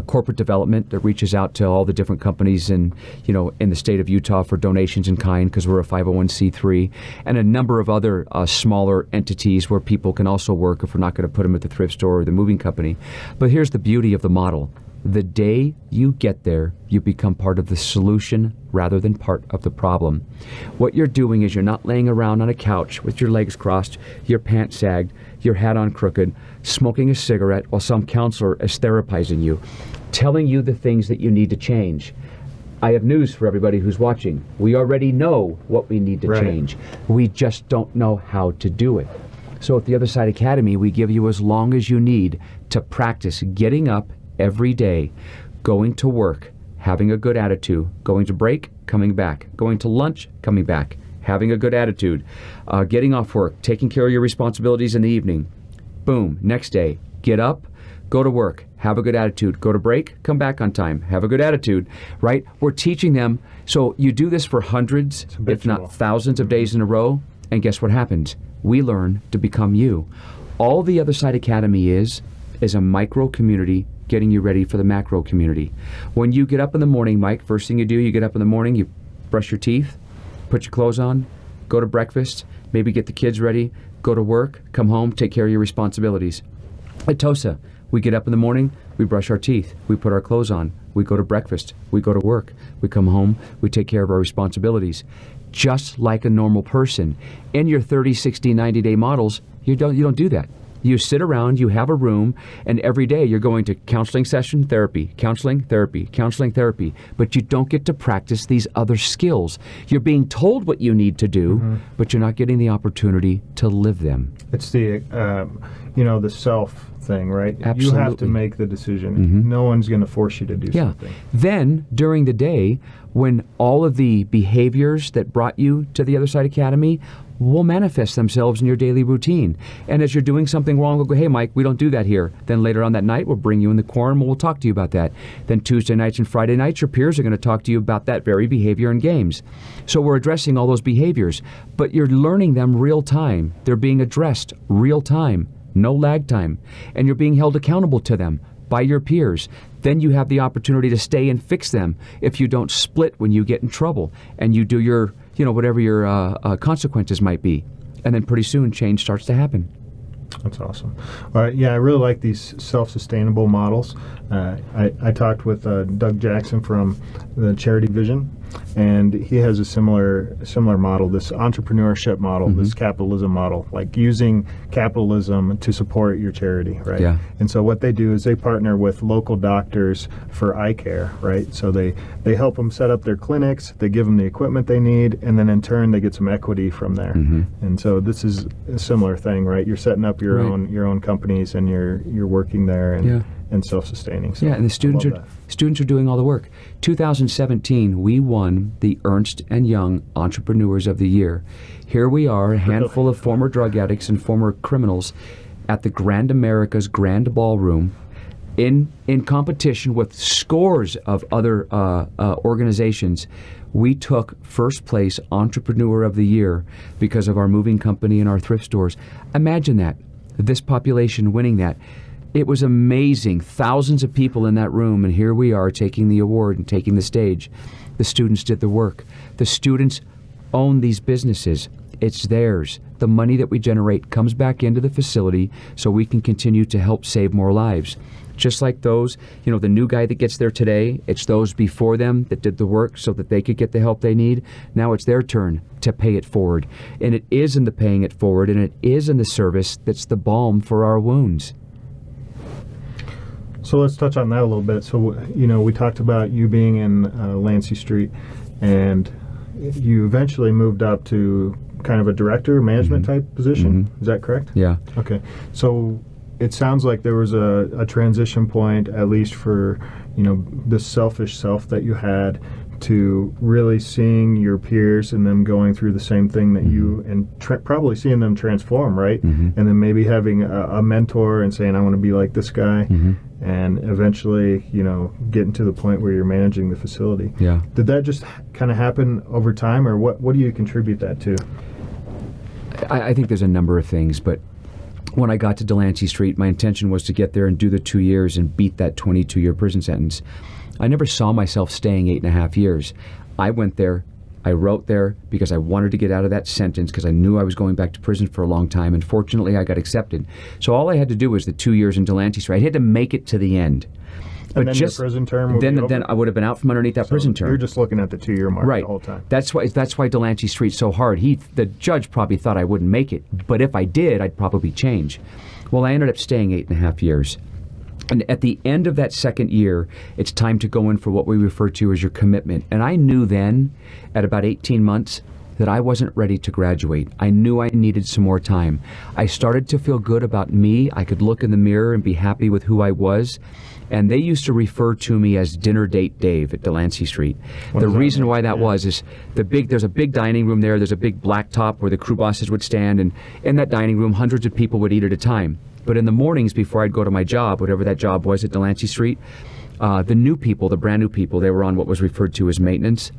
corporate development that reaches out to all the different companies in the state of Utah for donations in kind, because we're a 501c3, and a number of other smaller entities where people can also work if we're not going to put them at the thrift store or the moving company. But here's the beauty of the model. The day you get there, you become part of the solution rather than part of the problem. What you're doing is you're not laying around on a couch with your legs crossed, your pants sagged, your hat on crooked, smoking a cigarette while some counselor is therapizing you, telling you the things that you need to change. I have news for everybody who's watching. We already know what we need to change. We just don't know how to do it. So at the Other Side Academy, we give you as long as you need to practice getting up every day, going to work, having a good attitude, going to break, coming back, going to lunch, coming back, having a good attitude, getting off work, taking care of your responsibilities in the evening. Boom, next day, get up, go to work, have a good attitude, go to break, come back on time, have a good attitude, right? We're teaching them. So you do this for hundreds, if not thousands of days in a row, and guess what happens? We learn to become you. All the Other Side Academy is a micro community getting you ready for the macro community. When you get up in the morning, Mike, first thing you do, you get up in the morning, you brush your teeth, put your clothes on, go to breakfast, maybe get the kids ready, go to work, come home, take care of your responsibilities. At TOSA, we get up in the morning, we brush our teeth, we put our clothes on, we go to breakfast, we go to work, we come home, we take care of our responsibilities. Just like a normal person. In your 30, 60, 90-day models, you don't do that. You sit around, you have a room, and every day you're going to counseling session, therapy, counseling, therapy, counseling, therapy, but you don't get to practice these other skills. You're being told what you need to do, but you're not getting the opportunity to live them. It's the, the self thing, right? Absolutely. You have to make the decision. No one's going to force you to do something. Then, during the day, when all of the behaviors that brought you to the Other Side Academy will manifest themselves in your daily routine. And as you're doing something wrong, we'll go, hey, Mike, we don't do that here. Then later on that night, we'll bring you in the quorum and we'll talk to you about that. Then Tuesday nights and Friday nights, your peers are going to talk to you about that very behavior in games. So we're addressing all those behaviors, but you're learning them real time. They're being addressed real time, no lag time. And you're being held accountable to them by your peers. Then you have the opportunity to stay and fix them if you don't split when you get in trouble and you do your whatever your consequences might be. And then pretty soon change starts to happen. That's awesome. I really like these self-sustainable models. I talked with Doug Jackson from the Charity Vision, and he has a similar model, this entrepreneurship model, this capitalism model, like using capitalism to support your charity, right? Yeah. And so what they do is they partner with local doctors for eye care, right? So they help them set up their clinics, they give them the equipment they need, and then in turn they get some equity from there. And so this is a similar thing, right? You're setting up your own companies, and you're working there, and and self-sustaining. So yeah, and the students are doing all the work. 2017, we won the Ernst & Young Entrepreneurs of the Year. Here we are, a handful of former drug addicts and former criminals at the Grand America's Grand Ballroom in competition with scores of other organizations. We took first place Entrepreneur of the Year because of our moving company and our thrift stores. Imagine that, this population winning that. It was amazing. Thousands of people in that room, and here we are taking the award and taking the stage. The students did the work. The students own these businesses. It's theirs. The money that we generate comes back into the facility so we can continue to help save more lives. Just like those, the new guy that gets there today, it's those before them that did the work so that they could get the help they need. Now it's their turn to pay it forward. And it is in the paying it forward, and it is in the service that's the balm for our wounds. So let's touch on that a little bit. So, we talked about you being in DeLancey Street, and you eventually moved up to kind of a director, management type position. Mm-hmm. Is that correct? Yeah. Okay. So it sounds like there was a transition point, at least for, the selfish self that you had, to really seeing your peers and them going through the same thing that you, and probably seeing them transform, right? And then maybe having a mentor and saying, I want to be like this guy. And eventually, getting to the point where you're managing the facility. Yeah. Did that just kind of happen over time, or what do you contribute that to? I think there's a number of things, but when I got to DeLancey Street, my intention was to get there and do the 2 years and beat that 22-year prison sentence. I never saw myself staying 8.5 years. I went there, I wrote there because I wanted to get out of that sentence because I knew I was going back to prison for a long time, and fortunately I got accepted. So all I had to do was the 2 years in DeLancey Street. I had to make it to the end. But and then your prison term would be over? Then I would have been out from underneath that prison term. You're just looking at the 2-year mark right. the whole time. That's why DeLancey Street's so hard. The judge probably thought I wouldn't make it, but if I did, I'd probably change. Well, I ended up staying 8.5 years. And at the end of that second year, it's time to go in for what we refer to as your commitment. And I knew then, at about 18 months, that I wasn't ready to graduate. I knew I needed some more time. I started to feel good about me. I could look in the mirror and be happy with who I was. And they used to refer to me as Dinner Date Dave at DeLancey Street. The reason why that was is there's a big dining room there. There's a big blacktop where the crew bosses would stand. And in that dining room, hundreds of people would eat at a time. But in the mornings before I'd go to my job, whatever that job was at DeLancey Street, the new people, the brand new people, they were on what was referred to as maintenance.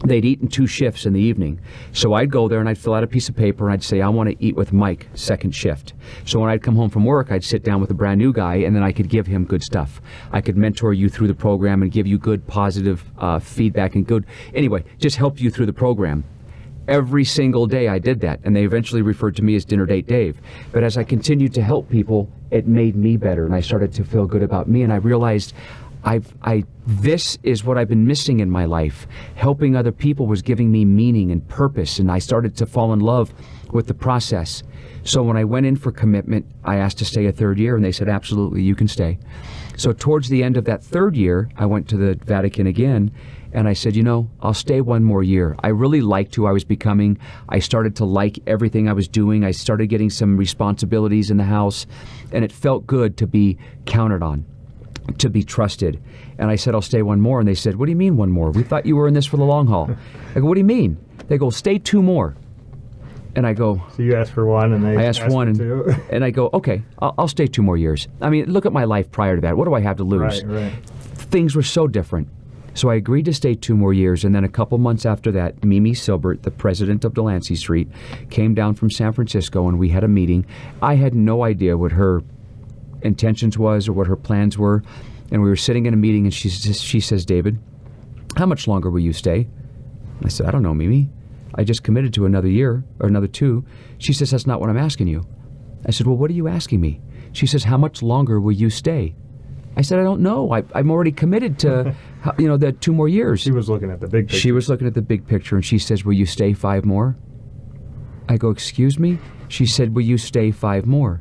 They'd eat in 2 shifts in the evening. So I'd go there and I'd fill out a piece of paper and I'd say, I want to eat with Mike, second shift. So when I'd come home from work, I'd sit down with a brand new guy and then I could give him good stuff. I could mentor you through the program and give you good positive feedback and just help you through the program. Every single day I did that, and they eventually referred to me as Dinner Date Dave. But as I continued to help people, it made me better, and I started to feel good about me, and I realized this is what I've been missing in my life. Helping other people was giving me meaning and purpose, and I started to fall in love with the process. So when I went in for commitment, I asked to stay a 3rd year, and they said, absolutely, you can stay. So towards the end of that 3rd year, I went to the Vatican again, and I said, I'll stay 1 more year. I really liked who I was becoming. I started to like everything I was doing. I started getting some responsibilities in the house, and it felt good to be counted on, to be trusted. And I said, I'll stay 1 more. And they said, what do you mean 1 more? We thought you were in this for the long haul. I go, what do you mean? They go, stay 2 more. And I go... So you asked for 1 and they asked for 2. And I go, okay, I'll stay 2 more years. I mean, look at my life prior to that. What do I have to lose? Right. Things were so different. So I agreed to stay 2 more years, and then a couple months after that, Mimi Silbert, the president of DeLancey Street, came down from San Francisco, and we had a meeting. I had no idea what her intentions was or what her plans were, and we were sitting in a meeting, and she says, David, how much longer will you stay? I said, I don't know, Mimi. I just committed to another year, or another 2. She says, that's not what I'm asking you. I said, well, what are you asking me? She says, how much longer will you stay? I said, I don't know. I'm already committed to, the 2 more years. She was looking at the big picture. She was looking at the big picture, and she says, will you stay 5 more? I go, excuse me? She said, will you stay 5 more?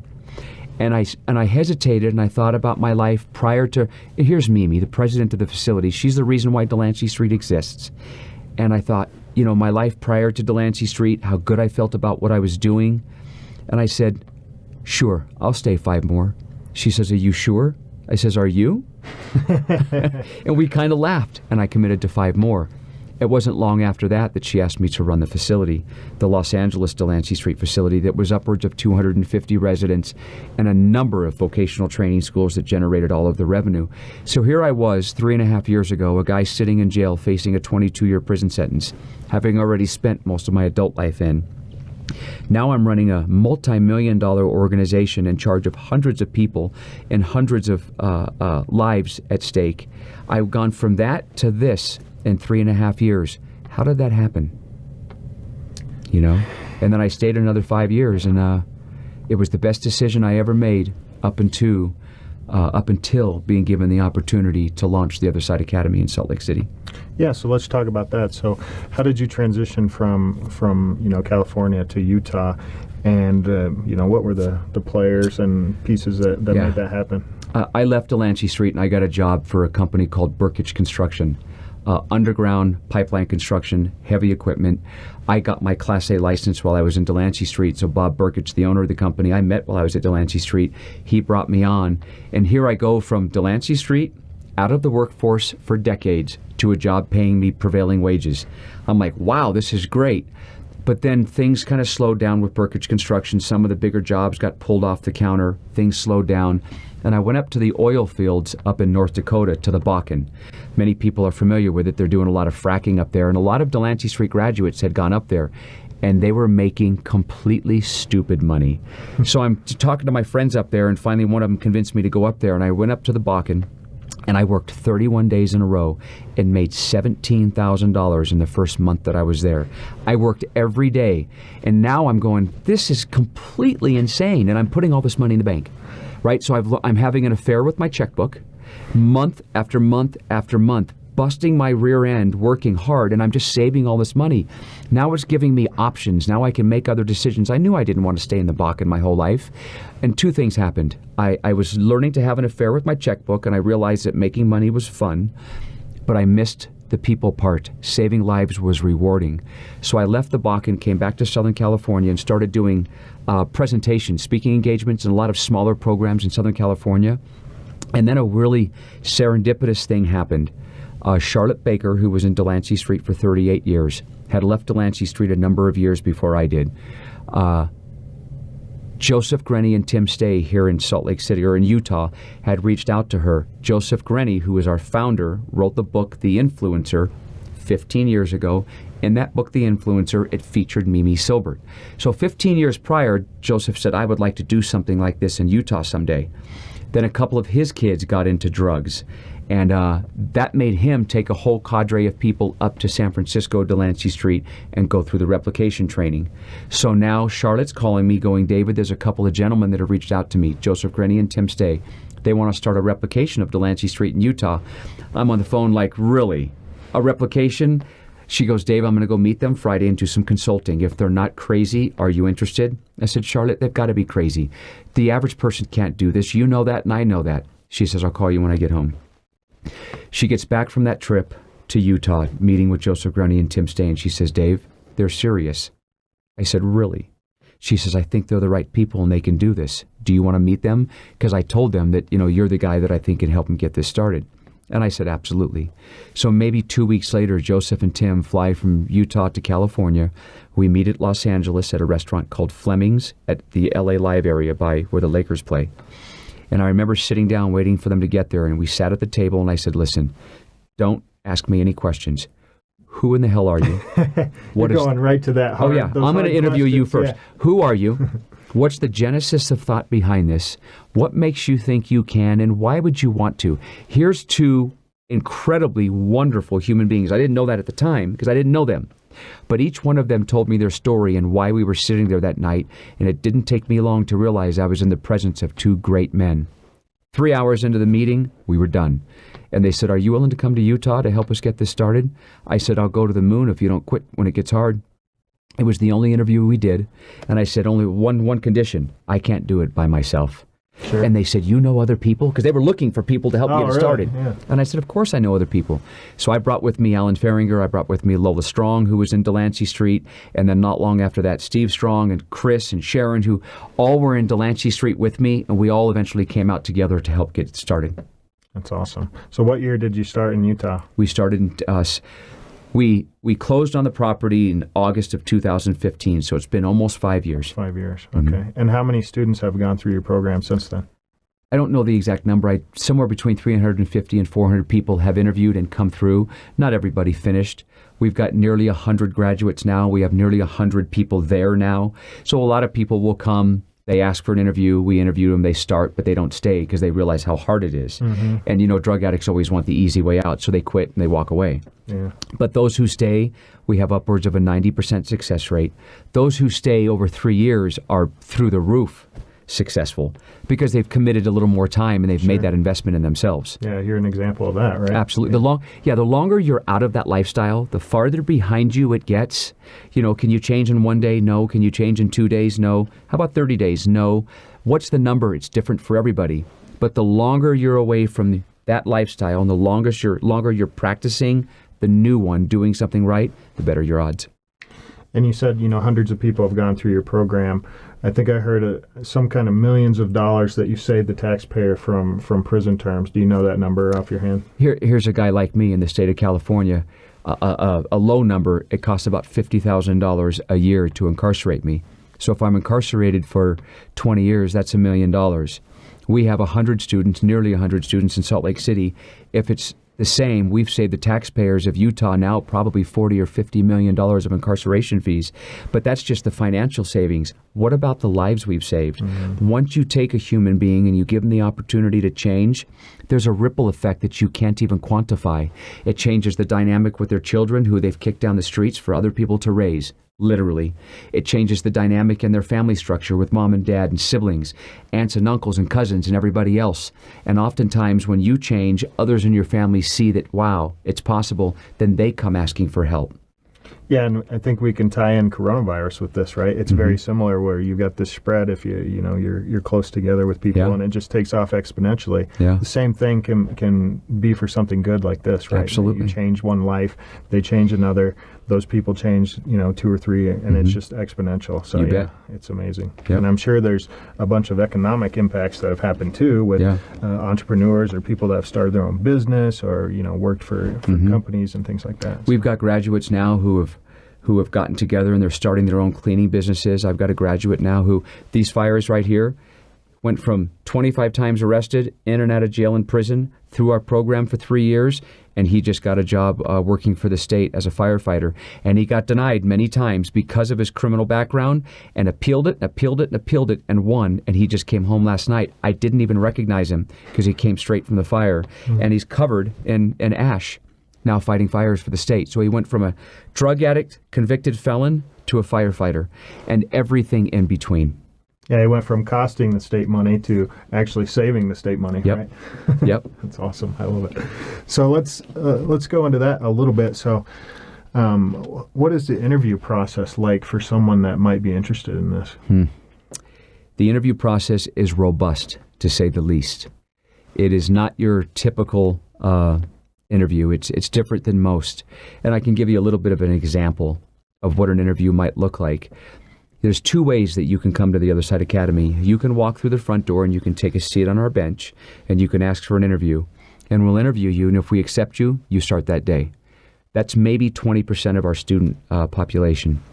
And I hesitated, and I thought about my life prior to, here's Mimi, the president of the facility. She's the reason why DeLancey Street exists. And I thought, my life prior to DeLancey Street, how good I felt about what I was doing. And I said, sure, I'll stay 5 more. She says, are you sure? I says, are you? And we kind of laughed, and I committed to 5 more. It wasn't long after that she asked me to run the facility, the Los Angeles DeLancey Street facility that was upwards of 250 residents and a number of vocational training schools that generated all of the revenue. So here I was 3.5 years ago, a guy sitting in jail facing a 22-year prison sentence, having already spent most of my adult life in. Now I'm running a multi-million-dollar organization in charge of hundreds of people and hundreds of lives at stake. I've gone from that to this in 3.5 years. How did that happen? You know? And then I stayed another 5 years, and it was the best decision I ever made up until being given the opportunity to launch the Other Side Academy in Salt Lake City. Yeah, so let's talk about that. So how did you transition from California to Utah, and what were the players and pieces that made that happen? I left DeLancey Street and I got a job for a company called Burkich Construction. Underground pipeline construction, heavy equipment. I got my Class A license while I was in DeLancey Street. So Bob Burkich, the owner of the company, I met while I was at DeLancey Street. He brought me on. And here I go from DeLancey Street, out of the workforce for decades, to a job paying me prevailing wages. I'm like, wow, this is great. But then things kind of slowed down with Burkich Construction. Some of the bigger jobs got pulled off the counter. Things slowed down. And I went up to the oil fields up in North Dakota, to the Bakken. Many people are familiar with it. They're doing a lot of fracking up there. And a lot of DeLancey Street graduates had gone up there. And they were making completely stupid money. So I'm talking to my friends up there, and finally one of them convinced me to go up there. And I went up to the Bakken, and I worked 31 days in a row and made $17,000 in the first month that I was there. I worked every day. And now I'm going, this is completely insane. And I'm putting all this money in the bank. Right? So I'm having an affair with my checkbook, month after month after month, busting my rear end, working hard, and I'm just saving all this money. Now it's giving me options. Now I can make other decisions. I knew I didn't want to stay in the Bakken my whole life. And 2 things happened. I was learning to have an affair with my checkbook, and I realized that making money was fun, but I missed the people part. Saving lives was rewarding. So I left the Bakken, came back to Southern California, and started doing presentations, speaking engagements, and a lot of smaller programs in Southern California. And then a really serendipitous thing happened. Charlotte Baker, who was in DeLancey Street for 38 years, had left DeLancey Street a number of years before I did. Joseph Grenny and Tim Stay here in Salt Lake City, or in Utah, had reached out to her. Joseph Grenny, who is our founder, wrote the book The Influencer 15 years ago. In that book, The Influencer, it featured Mimi Silbert. So 15 years prior, Joseph said, I would like to do something like this in Utah someday. Then a couple of his kids got into drugs. And that made him take a whole cadre of people up to San Francisco, DeLancey Street, and go through the replication training. So now Charlotte's calling me going, David, there's a couple of gentlemen that have reached out to me, Joseph Grenny and Tim Stay. They want to start a replication of DeLancey Street in Utah. I'm on the phone like, really? A replication? She goes, Dave, I'm going to go meet them Friday and do some consulting. If they're not crazy, are you interested? I said, Charlotte, they've got to be crazy. The average person can't do this. You know that, and I know that. She says, I'll call you when I get home. She gets back from that trip to Utah, meeting with Joseph Grenny and Tim Stay, and she says, Dave, they're serious. I said, really? She says, I think they're the right people and they can do this. Do you want to meet them? Because I told them that, you're the guy that I think can help them get this started. And I said, absolutely. So maybe 2 weeks later, Joseph and Tim fly from Utah to California. We meet at Los Angeles at a restaurant called Fleming's at the LA Live area by where the Lakers play. And I remember sitting down waiting for them to get there, and we sat at the table, and I said, listen, don't ask me any questions. Who in the hell are you? You're going right to that hard. Oh, yeah. I'm going to interview you first. Yeah. Who are you? What's the genesis of thought behind this? What makes you think you can, and why would you want to? Here's 2 incredibly wonderful human beings. I didn't know that at the time because I didn't know them. But each one of them told me their story and why we were sitting there that night, and it didn't take me long to realize I was in the presence of 2 great men. 3 hours into the meeting, we were done. And they said, are you willing to come to Utah to help us get this started? I said, I'll go to the moon if you don't quit when it gets hard. It was the only interview we did. And I said, only one condition. I can't do it by myself. Sure. And they said, you know other people? Because they were looking for people to help me get really? started. Yeah. And I said, of course I know other people. So I brought with me Alan Feringer. I brought with me Lola Strong, who was in DeLancey Street. And then not long after that, Steve Strong and Chris and Sharon, who all were in DeLancey Street with me. And we all eventually came out together to help get it started. That's awesome. So what year did you start in Utah? We started in we closed on the property in August of 2015, so it's been almost 5 years. 5 years, okay. And how many students have gone through your program since then? I don't know the exact number. Somewhere between 350 and 400 people have interviewed and come through. Not everybody finished. We've got nearly 100 graduates now. We have nearly 100 people there now. So a lot of people will come. They ask for an interview, we interview them, they start, but they don't stay because they realize how hard it is. And, you know, drug addicts always want the easy way out, so they quit and they walk away. Yeah. But those who stay, we have upwards of a 90% success rate. Those who stay over 3 years are through the roof successful because they've committed a little more time and they've made that investment in themselves. Yeah, you're an example of that, right? Absolutely. The longer you're out of that lifestyle, the farther behind you it gets. You know, can you change in 1 day? No. Can you change in 2 days? No. How about 30 days? No. What's the number? It's different for everybody. But the longer you're away from that lifestyle and the longer you're practicing the new one, doing something right, the better your odds. And you said, you know, hundreds of people have gone through your program. I think I heard some kind of millions of dollars that you saved the taxpayer from prison terms. Do you know that number off your hand? Here's a guy like me in the state of California. A low number, it costs about $50,000 a year to incarcerate me. So if I'm incarcerated for 20 years, that's $1 million. We have 100 students, nearly 100 students in Salt Lake City. If it's the same, we've saved the taxpayers of Utah now probably $40 or $50 million of incarceration fees. But that's just the financial savings. What about the lives we've saved? Once you take a human being and you give them the opportunity to change, there's a ripple effect that you can't even quantify. It changes the dynamic with their children who they've kicked down the streets for other people to raise. Literally. It changes the dynamic in their family structure with mom and dad and siblings, aunts and uncles and cousins and everybody else. And oftentimes when you change, others in your family see that, wow, it's possible, then they come asking for help. Yeah, and I think we can tie in coronavirus with this, right? It's very similar where you got this spread if you're close together with people and it just takes off exponentially. Yeah. The same thing can be for something good like this, right? Absolutely. You change one life, they change another, those people change, 2 or 3, and it's just exponential. So You bet. It's amazing. Yep. And I'm sure there's a bunch of economic impacts that have happened too with entrepreneurs or people that have started their own business or worked for companies and things like that. We've got graduates now who have gotten together and they're starting their own cleaning businesses. I've got a graduate now who, these fires right here, went from 25 times arrested, in and out of jail and prison, through our program for 3 years, and he just got a job working for the state as a firefighter. And he got denied many times because of his criminal background, and appealed it and won, and he just came home last night. I didn't even recognize him because he came straight from the fire, and he's covered in ash, now fighting fires for the state. So he went from a drug addict, convicted felon, to a firefighter, and everything in between. Yeah, he went from costing the state money to actually saving the state money, right? Yep. That's awesome. I love it. So let's go into that a little bit. So what is the interview process like for someone that might be interested in this? The interview process is robust, to say the least. It is not your typical interview. It's different than most. And I can give you a little bit of an example of what an interview might look like. There's 2 ways that you can come to the Other Side Academy. You can walk through the front door and you can take a seat on our bench and you can ask for an interview. And we'll interview you, and if we accept you, you start that day. That's maybe 20% of our student population.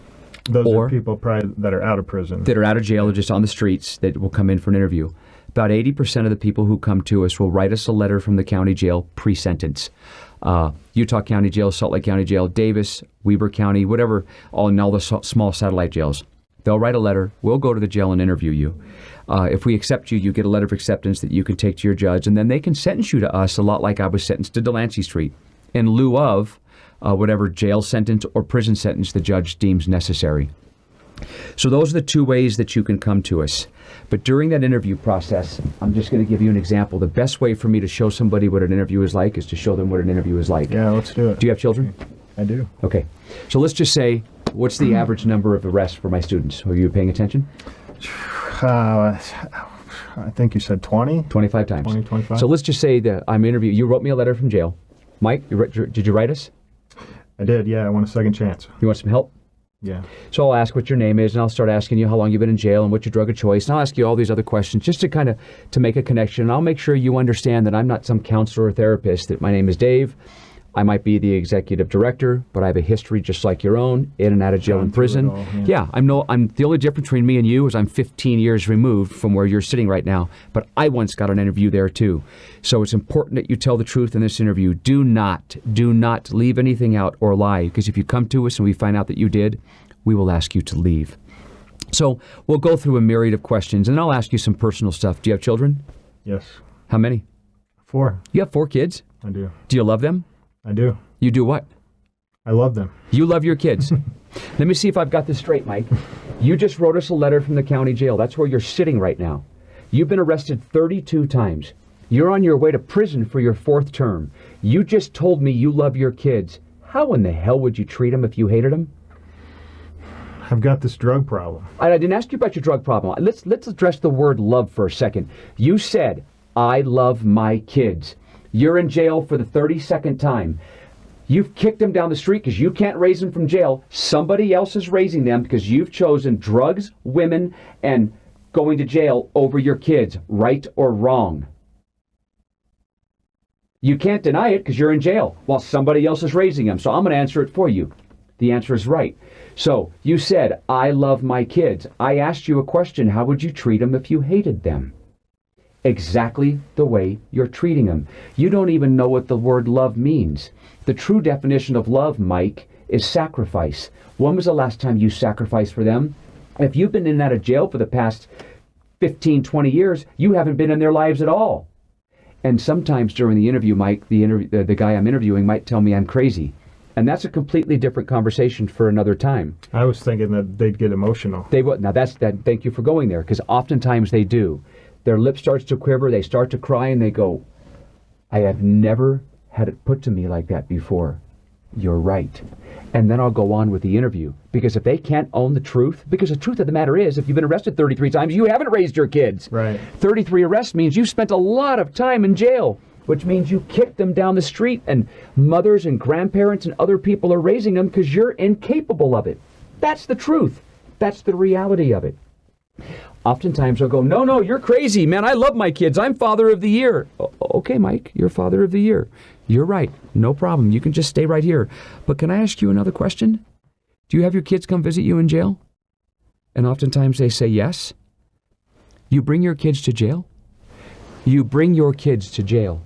Those are people probably that are out of prison. That are out of jail or just on the streets that will come in for an interview. About 80% of the people who come to us will write us a letter from the county jail pre-sentence. Utah County Jail, Salt Lake County Jail, Davis, Weber County, whatever, all the small satellite jails. They'll write a letter. We'll go to the jail and interview you. If we accept you, you get a letter of acceptance that you can take to your judge, and then they can sentence you to us a lot like I was sentenced to DeLancey Street in lieu of whatever jail sentence or prison sentence the judge deems necessary. So those are the 2 ways that you can come to us. But during that interview process, I'm just going to give you an example. The best way for me to show somebody what an interview is like is to show them what an interview is like. Yeah, let's do it. Do you have children? I do. Okay. So let's just say, what's the average number of arrests for my students? Are you paying attention? I think you said 20? 25 times. 20, 25. So let's just say that I'm interviewing. You wrote me a letter from jail. Mike, did you write us? I did, yeah. I want a second chance. You want some help? Yeah. So I'll ask what your name is, and I'll start asking you how long you've been in jail and what's your drug of choice, and I'll ask you all these other questions just to kind of to make a connection. And I'll make sure you understand that I'm not some counselor or therapist, that my name is Dave. I might be the executive director, but I have a history just like your own, in and out of jail and prison. I'm the only difference between me and you is I'm 15 years removed from where you're sitting right now, but I once got an interview there too. So it's important that you tell the truth in this interview. Do not leave anything out or lie, because if you come to us and we find out that you did, we will ask you to leave. So we'll go through a myriad of questions, and I'll ask you some personal stuff. Do you have children? Yes. How many? 4. You have 4 kids? I do. Do you love them? I do. You do what? I love them. You love your kids. Let me see if I've got this straight, Mike. You just wrote us a letter from the county jail. That's where you're sitting right now. You've been arrested 32 times. You're on your way to prison for your 4th term. You just told me you love your kids. How in the hell would you treat them if you hated them? I've got this drug problem. I didn't ask you about your drug problem. Let's address the word love for a second. You said, I love my kids. You're in jail for the 32nd time. You've kicked them down the street because you can't raise them from jail. Somebody else is raising them because you've chosen drugs, women, and going to jail over your kids, right or wrong. You can't deny it because you're in jail while somebody else is raising them. So I'm going to answer it for you. The answer is right. So you said, I love my kids. I asked you a question. How would you treat them if you hated them? Exactly the way you're treating them. You don't even know what the word love means. The true definition of love, Mike, is sacrifice. When was the last time you sacrificed for them? If you've been in and out of jail for the past 15, 20 years, you haven't been in their lives at all. And sometimes during the interview, Mike, the guy I'm interviewing might tell me I'm crazy. And that's a completely different conversation for another time. I was thinking that they'd get emotional. They would. Now thank you for going there, because oftentimes they do. Their lip starts to quiver, they start to cry, and they go, I have never had it put to me like that before. You're right. And then I'll go on with the interview. Because if they can't own the truth, because the truth of the matter is, if you've been arrested 33 times, you haven't raised your kids. Right. 33 arrests means you've spent a lot of time in jail, which means you kicked them down the street, and mothers and grandparents and other people are raising them because you're incapable of it. That's the truth. That's the reality of it. Oftentimes I'll go, no, you're crazy, man. I love my kids. I'm father of the year. Okay, Mike, you're father of the year. You're right. No problem. You can just stay right here. But can I ask you another question? Do you have your kids come visit you in jail? And oftentimes they say yes. You bring your kids to jail? You bring your kids to jail.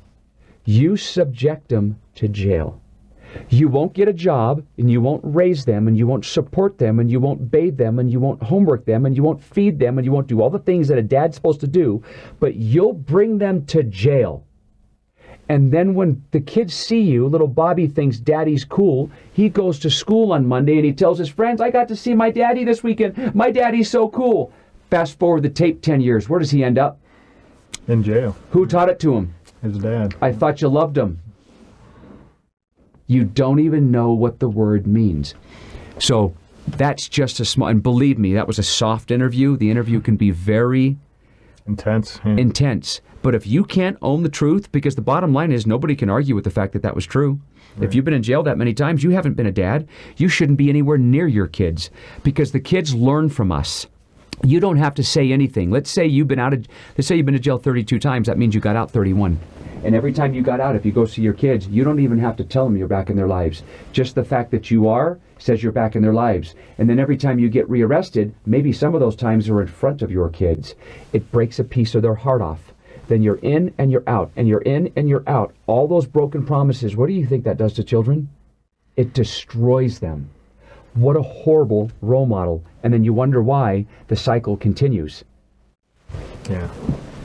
You subject them to jail. You won't get a job, and you won't raise them, and you won't support them, and you won't bathe them, and you won't homework them, and you won't feed them, and you won't do all the things that a dad's supposed to do, but you'll bring them to jail. And then when the kids see you, little Bobby thinks daddy's cool. He goes to school on Monday, and he tells his friends, I got to see my daddy this weekend. My daddy's so cool. Fast forward the tape 10 years. Where does he end up? In jail. Who taught it to him? His dad. I thought you loved him. You don't even know what the word means. So that's just a small, and believe me, that was a soft interview. The interview can be very intense. But if you can't own the truth, because the bottom line is nobody can argue with the fact that that was true. Right. If you've been in jail that many times, you haven't been a dad. You shouldn't be anywhere near your kids, because the kids learn from us. You don't have to say anything. Let's say you've been to jail 32 times. That means you got out 31. And every time you got out, if you go see your kids, you don't even have to tell them you're back in their lives. Just the fact that you are says you're back in their lives. And then every time you get rearrested, maybe some of those times are in front of your kids. It breaks a piece of their heart off. Then you're in and you're out, and you're in and you're out. All those broken promises, what do you think that does to children? It destroys them. What a horrible role model. And then you wonder why the cycle continues. Yeah.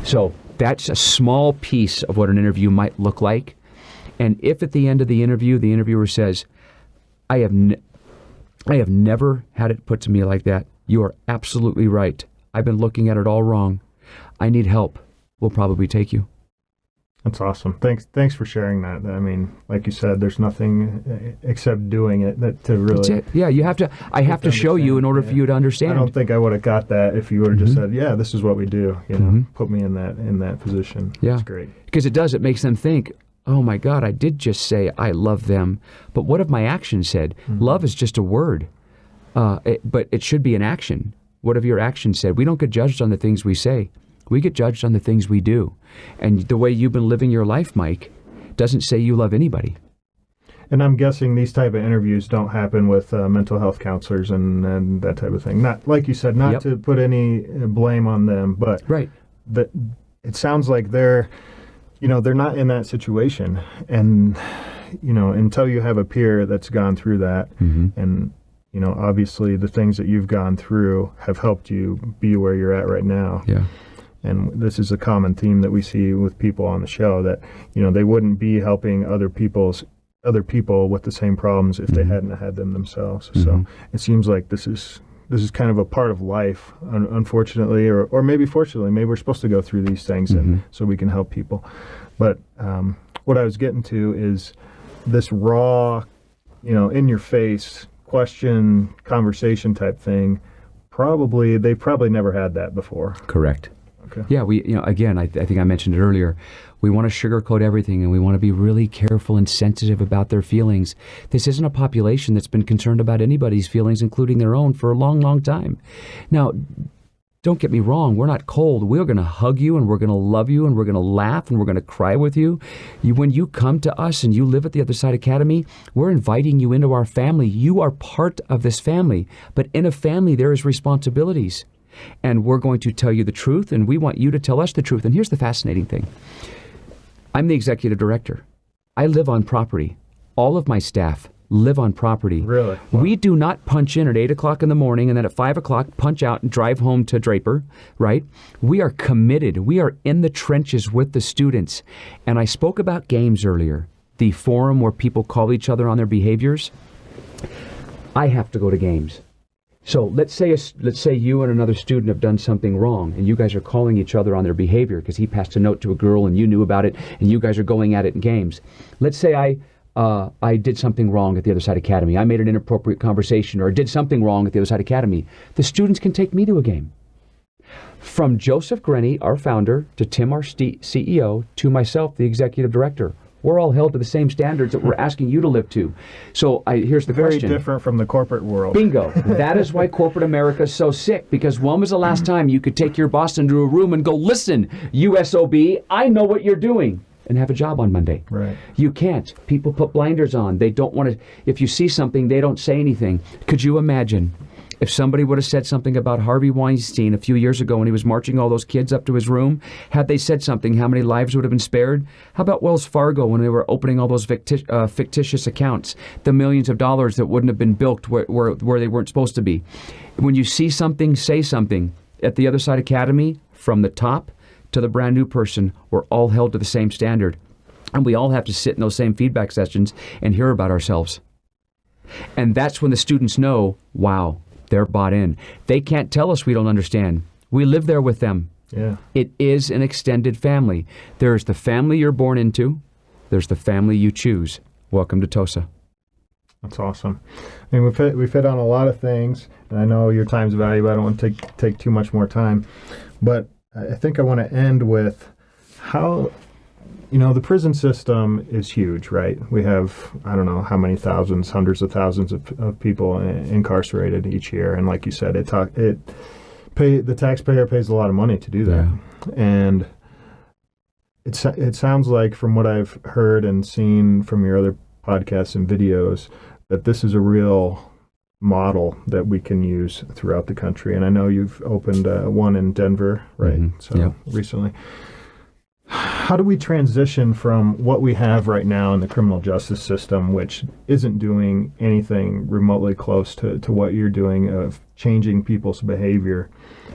So that's a small piece of what an interview might look like. And if at the end of the interview, the interviewer says, I have never had it put to me like that. You are absolutely right. I've been looking at it all wrong. I need help. We'll probably take you. That's awesome. Thanks for sharing that. I mean, like you said, there's nothing except doing it to really. That's it. Yeah, I have to show you in order for you to understand. I don't think I would have got that if you would have just said, "Yeah, this is what we do." Put me in that position. Yeah, that's great. Because it makes them think, "Oh my God, I did just say I love them, but what if my action said love is just a word, but it should be an action? What if your action said?" We don't get judged on the things we say. We get judged on the things we do. And the way you've been living your life, Mike, doesn't say you love anybody. And I'm guessing these type of interviews don't happen with mental health counselors and that type of thing. Not, like you said, not to put any blame on them, but right. It sounds like they're not in that situation. And, until you have a peer that's gone through that, and, obviously the things that you've gone through have helped you be where you're at right now. Yeah. And this is a common theme that we see with people on the show, that, they wouldn't be helping other people with the same problems if they hadn't had them themselves. So it seems like this is kind of a part of life, unfortunately, or maybe fortunately. Maybe we're supposed to go through these things and so we can help people. But what I was getting to is this raw, in your face question, conversation type thing. They've probably never had that before. Correct. Okay. Yeah, again, I think I mentioned it earlier. We want to sugarcoat everything, and we want to be really careful and sensitive about their feelings. This isn't a population that's been concerned about anybody's feelings, including their own, for a long, long time. Now, don't get me wrong. We're not cold. We're going to hug you, and we're going to love you, and we're going to laugh, and we're going to cry with you. When you come to us and you live at the Other Side Academy, we're inviting you into our family. You are part of this family. But in a family, there is responsibilities. And we're going to tell you the truth, and we want you to tell us the truth. And here's the fascinating thing. I'm the executive director. I live on property. All of my staff live on property. Really? Wow. We do not punch in at 8 o'clock in the morning and then at 5 o'clock punch out and drive home to Draper, right? We are committed. We are in the trenches with the students. And I spoke about games earlier, the forum where people call each other on their behaviors. I have to go to games. So let's say you and another student have done something wrong, and you guys are calling each other on their behavior because he passed a note to a girl and you knew about it, and you guys are going at it in games. Let's say I did something wrong at the Other Side Academy. I made an inappropriate conversation or did something wrong at the Other Side Academy. The students can take me to a game. From Joseph Grenny, our founder, to Tim, our CEO, to myself, the executive director. We're all held to the same standards that we're asking you to live to. So here's the question. Very different from the corporate world. Bingo. That is why corporate America is so sick, because when was the last time you could take your boss into a room and go, "Listen, USOB, I know what you're doing," and have a job on Monday? Right. You can't. People put blinders on. They don't want to. If you see something, they don't say anything. Could you imagine if somebody would have said something about Harvey Weinstein a few years ago when he was marching all those kids up to his room? Had they said something, how many lives would have been spared? How about Wells Fargo when they were opening all those fictitious accounts, the millions of dollars that wouldn't have been bilked where they weren't supposed to be? When you see something, say something. At the Other Side Academy, from the top to the brand new person, we're all held to the same standard. And we all have to sit in those same feedback sessions and hear about ourselves. And that's when the students know, wow, they're bought in. They can't tell us we don't understand. We live there with them. Yeah. It is an extended family. There's the family you're born into. There's the family you choose. Welcome to TOSA. That's awesome. I mean, we've hit on a lot of things, and I know your time's valuable. I don't want to take too much more time. But I think I want to end with how, the prison system is huge, right? We have, I don't know how many thousands, hundreds of thousands of people incarcerated each year. And like you said, the taxpayer pays a lot of money to do that. Yeah. And it sounds like, from what I've heard and seen from your other podcasts and videos, that this is a real model that we can use throughout the country. And I know you've opened one in Denver, right? Mm-hmm. So yeah. Recently. How do we transition from what we have right now in the criminal justice system, which isn't doing anything remotely close to what you're doing of changing people's behavior?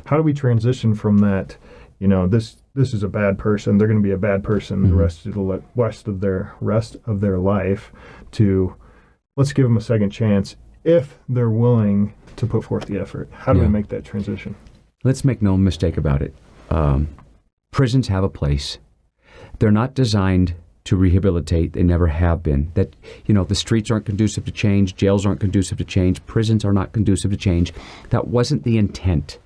How do we transition from that, this is a bad person, they're going to be a bad person the rest of their life, to let's give them a second chance if they're willing to put forth the effort? How do we make that transition? Let's make no mistake about it. Prisons have a place. They're not designed to rehabilitate. They never have been. That, the streets aren't conducive to change, jails aren't conducive to change, prisons are not conducive to change. That wasn't the intent.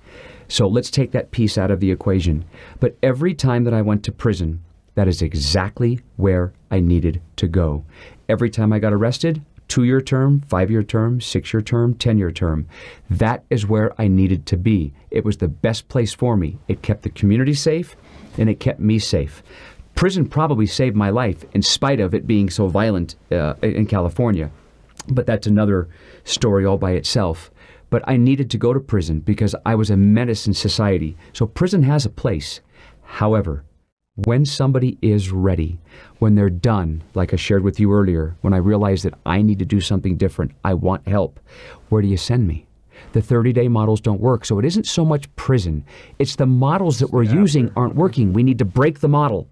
So let's take that piece out of the equation. But every time that I went to prison, that is exactly where I needed to go. Every time I got arrested, 2-year term, 5-year term, 6-year term, 10-year term. That is where I needed to be. It was the best place for me. It kept the community safe, and it kept me safe. Prison probably saved my life in spite of it being so violent in California. But that's another story all by itself. But I needed to go to prison because I was a menace in society. So prison has a place. However, when somebody is ready, when they're done, like I shared with you earlier, when I realized that I need to do something different, I want help, where do you send me? The 30-day models don't work. So it isn't so much prison. It's the models that we're using aren't working. We need to break the model.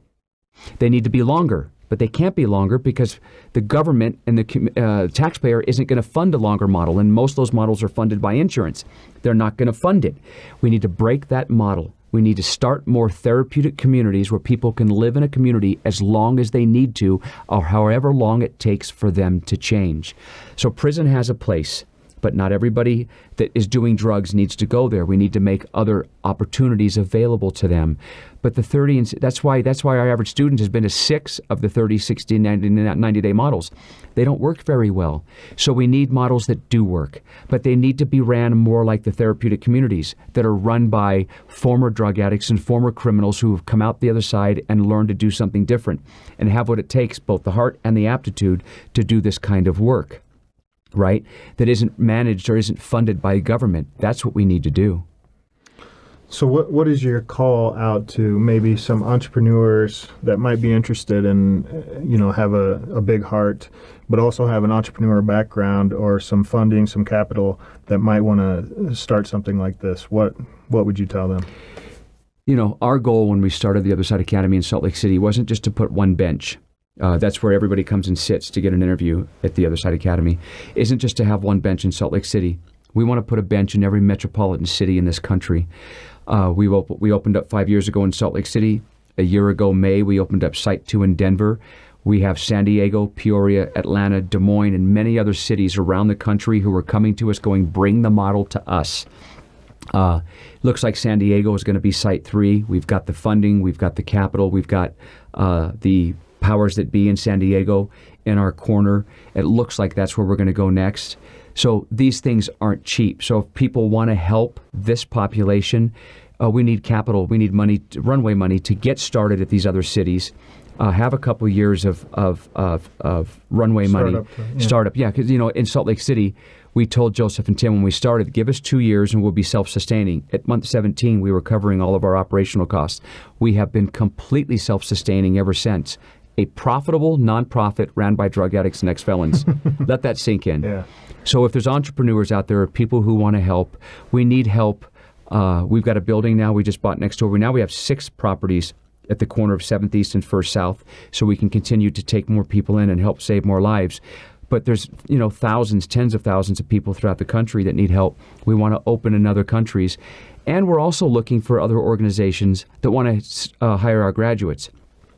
They need to be longer, but they can't be longer because the government and the taxpayer isn't going to fund a longer model, and most of those models are funded by insurance. They're not going to fund it. We need to break that model. We need to start more therapeutic communities where people can live in a community as long as they need to, or however long it takes for them to change. So prison has a place, but not everybody that is doing drugs needs to go there. We need to make other opportunities available to them. But the 30, and that's why our average student has been to 6 of the 30, 60, 90-day models. They don't work very well. So we need models that do work, but they need to be ran more like the therapeutic communities that are run by former drug addicts and former criminals who have come out the other side and learned to do something different and have what it takes, both the heart and the aptitude, to do this kind of work, right? That isn't managed or isn't funded by government. That's what we need to do. So what is your call out to maybe some entrepreneurs that might be interested in, have a big heart, but also have an entrepreneur background or some funding, some capital that might want to start something like this? What would you tell them? Our goal when we started the Other Side Academy in Salt Lake City wasn't just to put one bench. That's where everybody comes and sits to get an interview at the Other Side Academy. Isn't just to have one bench in Salt Lake City. We want to put a bench in every metropolitan city in this country. We opened up 5 years ago in Salt Lake City. A year ago, May, we opened up Site 2 in Denver. We have San Diego, Peoria, Atlanta, Des Moines, and many other cities around the country who are coming to us going, bring the model to us. Looks like San Diego is going to be Site 3. We've got the funding. We've got the capital. We've got the powers that be in San Diego in our corner. It looks like that's where we're going to go next. So these things aren't cheap. So if people want to help this population, we need capital. We need money, runway money, to get started at these other cities. Have a couple years of runway money. Startup, yeah. Because in Salt Lake City, we told Joseph and Tim when we started, give us 2 years and we'll be self-sustaining. At month 17, we were covering all of our operational costs. We have been completely self-sustaining ever since. A profitable nonprofit ran by drug addicts and ex-felons. Let that sink in. Yeah. So if there's entrepreneurs out there, people who want to help, we need help. We've got a building now we just bought next door. Now we have 6 properties at the corner of 7th East and 1st South, so we can continue to take more people in and help save more lives. But there's thousands, tens of thousands of people throughout the country that need help. We want to open in other countries. And we're also looking for other organizations that want to hire our graduates.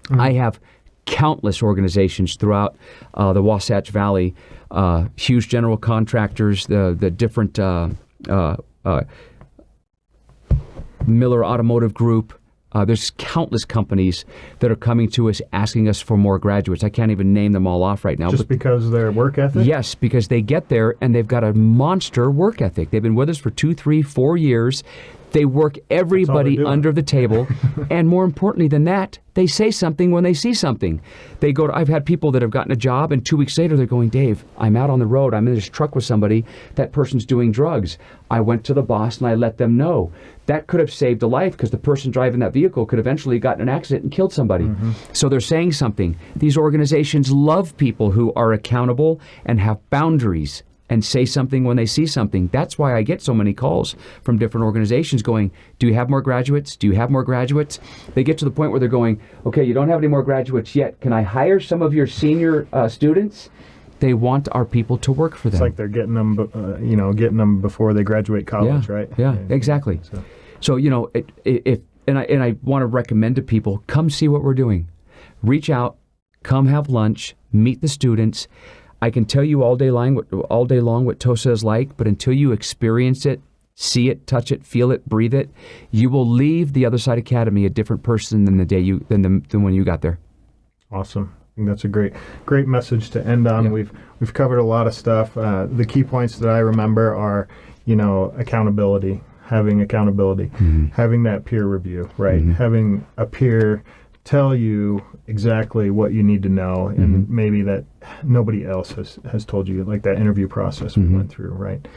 Mm-hmm. I have countless organizations throughout the Wasatch Valley, huge general contractors, the different Miller Automotive Group. There's countless companies that are coming to us asking us for more graduates. I can't even name them all off right now. Just because of their work ethic? Yes, because they get there and they've got a monster work ethic. They've been with us for 2, 3, 4 years. They work everybody under the table. And more importantly than that, they say something when they see something. I've had people that have gotten a job and 2 weeks later they're going, Dave, I'm out on the road. I'm in this truck with somebody. That person's doing drugs. I went to the boss and I let them know. That could have saved a life because the person driving that vehicle could eventually gotten an accident and killed somebody. Mm-hmm. So they're saying something. These organizations love people who are accountable and have boundaries and say something when they see something. That's why I get so many calls from different organizations going, do you have more graduates? Do you have more graduates? They get to the point where they're going, okay, you don't have any more graduates yet. Can I hire some of your senior students? They want our people to work for them. It's like they're getting them, getting them before they graduate college, right? Yeah, exactly. So I want to recommend to people, come see what we're doing. Reach out, come have lunch, meet the students. I can tell you all day long what TOSA is like, but until you experience it, see it, touch it, feel it, breathe it, you will leave the Other Side Academy a different person than than when you got there. Awesome. I think that's a great message to end on. Yeah. We've covered a lot of stuff. The key points that I remember are, accountability, having accountability, having that peer review, right? Having a peer tell you exactly what you need to know, and maybe that nobody else has told you, like that interview process we went through, right?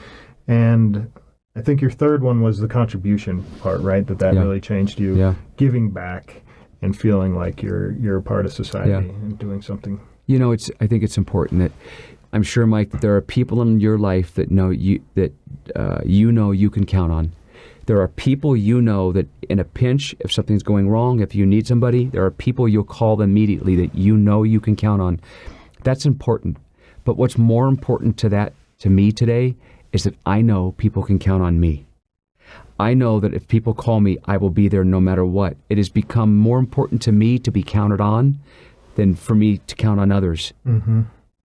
And I think your third one was the contribution part, right? That really changed you, giving back and feeling like you're a part of society and doing something. I think it's important that, I'm sure, Mike, that there are people in your life that you can count on. There are people that in a pinch, if something's going wrong, if you need somebody, there are people you'll call immediately that you can count on. That's important. But what's more important to me today is that I know people can count on me. I know that if people call me, I will be there no matter what. It has become more important to me to be counted on than for me to count on others.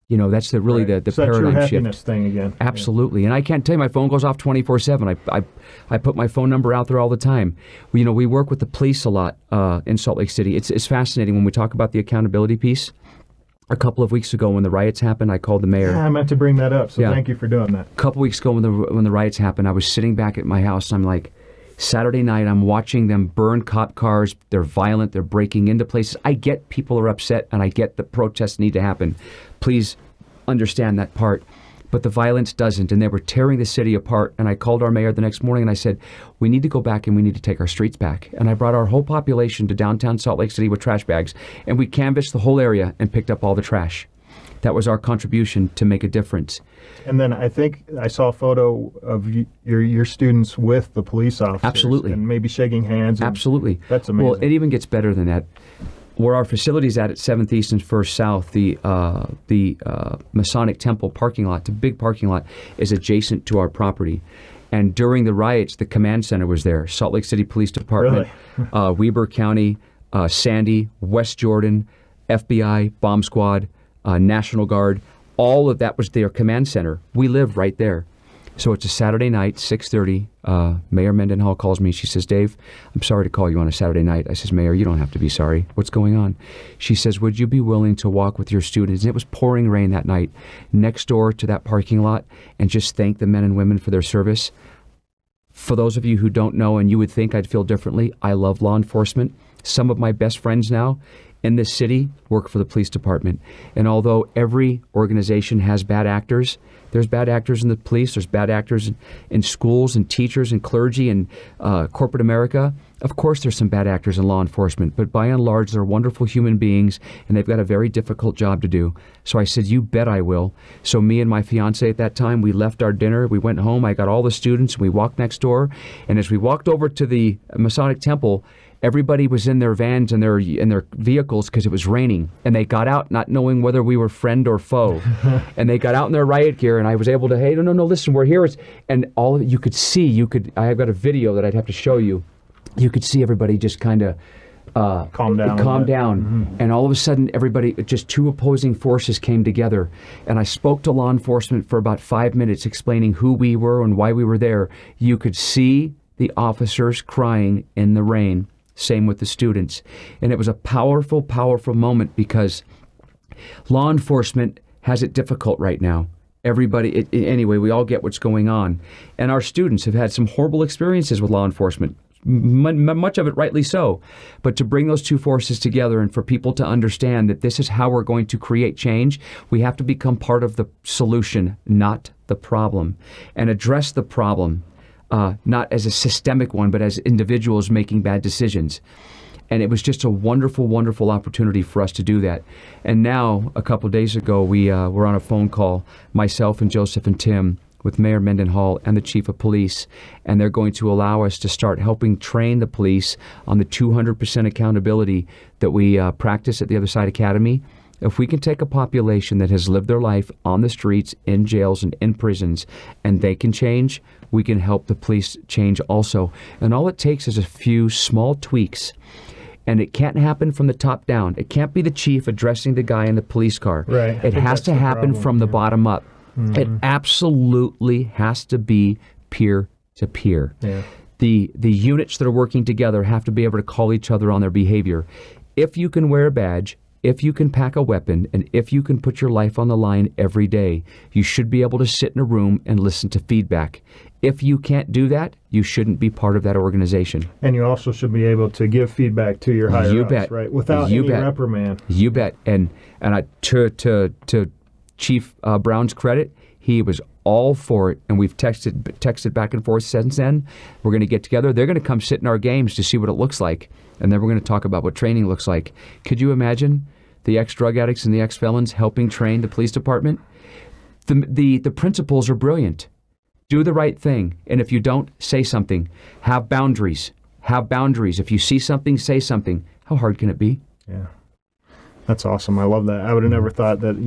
That's the paradigm that true happiness shift thing again. Absolutely. And I can't tell you, my phone goes off 24/7. I put my phone number out there all the time. We work with the police a lot in Salt Lake City. It's fascinating when we talk about the accountability piece. A couple of weeks ago when the riots happened, I called the mayor. I meant to bring that up, so thank you for doing that. A couple weeks ago when the riots happened, I was sitting back at my house, and I'm like, Saturday night, I'm watching them burn cop cars. They're violent. They're breaking into places. I get people are upset, and I get the protests need to happen. Please understand that part. But the violence doesn't, and they were tearing the city apart. And I called our mayor the next morning, and I said, we need to go back and we need to take our streets back. And I brought our whole population to downtown Salt Lake City with trash bags, and we canvassed the whole area and picked up all the trash. That was our contribution to make a difference. And then I think I saw a photo of your students with the police officers. Absolutely. And maybe shaking hands. Absolutely. That's amazing. Well, it even gets better than that. Where our facility's at 7th East and 1st South, the Masonic Temple parking lot, the big parking lot, is adjacent to our property. And during the riots, the command center was there. Salt Lake City Police Department, Really? Weber County, Sandy, West Jordan, FBI, Bomb Squad, National Guard. All of that was their command center. We live right there. So it's a Saturday night, 6:30. Mayor Mendenhall calls me. She says, Dave, I'm sorry to call you on a Saturday night. I says, Mayor, you don't have to be sorry. What's going on? She says, would you be willing to walk with your students? And it was pouring rain that night, next door to that parking lot, and just thank the men and women for their service. For those of you who don't know, and you would think I'd feel differently, I love law enforcement. Some of my best friends now in this city work for the police department. And although every organization has bad actors, there's bad actors in the police, there's bad actors in schools and teachers and clergy and corporate America. Of course there's some bad actors in law enforcement, but by and large they're wonderful human beings, and they've got a very difficult job to do. So I said, you bet I will. So me and my fiance at that time, we left our dinner, we went home, I got all the students, and we walked next door. And as we walked over to the Masonic Temple, everybody was in their vans and their vehicles because it was raining, and they got out not knowing whether we were friend or foe. And they got out in their riot gear, and I was able to, hey, no, listen, we're here. And all of it, you could see, I've got a video that I'd have to show you. You could see everybody just kind of calm down. Mm-hmm. And all of a sudden, everybody, just two opposing forces came together. And I spoke to law enforcement for about 5 minutes, explaining who we were and why we were there. You could see the officers crying in the rain. Same with the students. And it was a powerful, powerful moment, because law enforcement has it difficult right now. Everybody, anyway, we all get what's going on. And our students have had some horrible experiences with law enforcement, much of it rightly so. But to bring those two forces together and for people to understand that this is how we're going to create change, we have to become part of the solution, not the problem, and address the problem. Not as a systemic one, but as individuals making bad decisions. And it was just a wonderful, wonderful opportunity for us to do that. And now, a couple of days ago, we were on a phone call, myself and Joseph and Tim, with Mayor Mendenhall and the Chief of Police, and they're going to allow us to start helping train the police on the 200% accountability that we practice at the Other Side Academy. If we can take a population that has lived their life on the streets, in jails, and in prisons, and they can change, we can help the police change also. And all it takes is a few small tweaks. And it can't happen from the top down. It can't be the chief addressing the guy in the police car. Right. It has to happen from the bottom up. It absolutely has to be peer to peer. Yeah. The units that are working together have to be able to call each other on their behavior. If you can wear a badge, if you can pack a weapon, and if you can put your life on the line every day, you should be able to sit in a room and listen to feedback. If you can't do that, you shouldn't be part of that organization. And you also should be able to give feedback to your higher You ups, bet. right? Without You any bet. reprimand. You bet. And to Chief Brown's credit, he was all for it, and we've texted back and forth since then. We're going to get together. They're going to come sit in our games to see what it looks like, and then we're going to talk about what training looks like. Could you imagine the ex-drug addicts and the ex-felons helping train the police department? The principles are brilliant. Do the right thing, and if you don't, say something. Have boundaries. Have boundaries. If you see something, say something. How hard can it be? Yeah. That's awesome. I love that. I would have never thought that,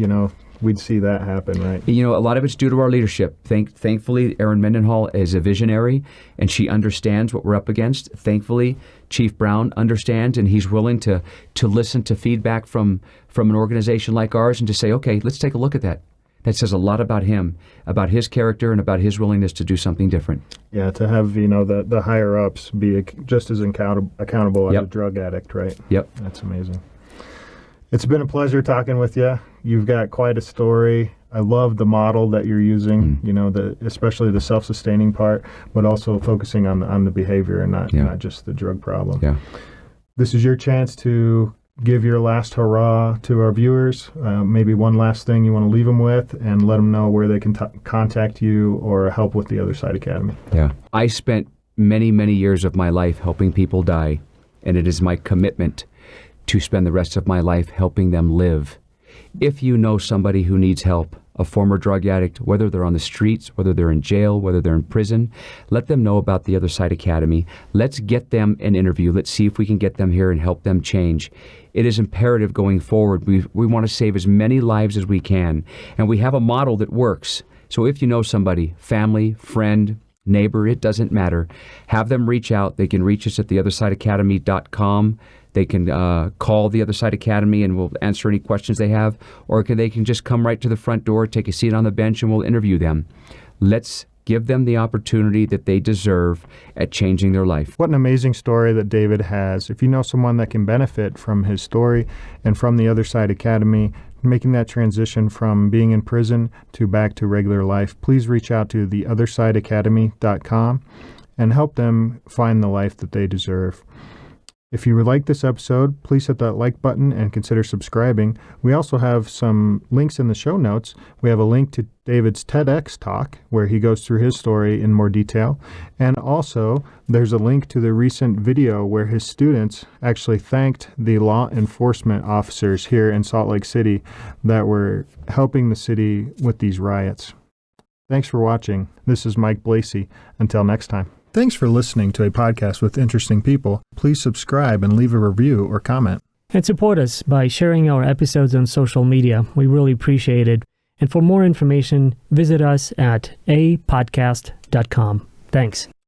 we'd see that happen, right? A lot of it's due to our leadership. Thankfully, Erin Mendenhall is a visionary, and she understands what we're up against. Thankfully, Chief Brown understands, and he's willing to listen to feedback from an organization like ours and to say, okay, let's take a look at that. That says a lot about him, about his character, and about his willingness to do something different. Yeah, to have, the higher-ups be just as accountable as a drug addict, right? Yep. That's amazing. It's been a pleasure talking with you. You've got quite a story. I love the model that you're using, especially the self-sustaining part, but also focusing on the behavior and not just the drug problem. Yeah. This is your chance to give your last hurrah to our viewers. Maybe one last thing you want to leave them with, and let them know where they can contact you or help with the Other Side Academy. Yeah. I spent many, many years of my life helping people die, and it is my commitment to spend the rest of my life helping them live. If you know somebody who needs help, a former drug addict, whether they're on the streets, whether they're in jail, whether they're in prison, let them know about the Other Side Academy. Let's get them an interview. Let's see if we can get them here and help them change. It is imperative going forward. We want to save as many lives as we can, and we have a model that works. So if you know somebody, family, friend, neighbor, it doesn't matter, have them reach out. They can reach us at theothersideacademy.com. They can call the Other Side Academy and we'll answer any questions they have, or they can just come right to the front door, take a seat on the bench, and we'll interview them. Let's give them the opportunity that they deserve at changing their life. What an amazing story that David has. If you know someone that can benefit from his story and from the Other Side Academy, making that transition from being in prison to back to regular life, please reach out to theothersideacademy.com and help them find the life that they deserve. If you would like this episode, please hit that like button and consider subscribing. We also have some links in the show notes. We have a link to David's TEDx talk where he goes through his story in more detail. And also, there's a link to the recent video where his students actually thanked the law enforcement officers here in Salt Lake City that were helping the city with these riots. Thanks for watching. This is Mike Blasi. Until next time. Thanks for listening to a podcast with interesting people. Please subscribe and leave a review or comment. And support us by sharing our episodes on social media. We really appreciate it. And for more information, visit us at apodcast.com. Thanks.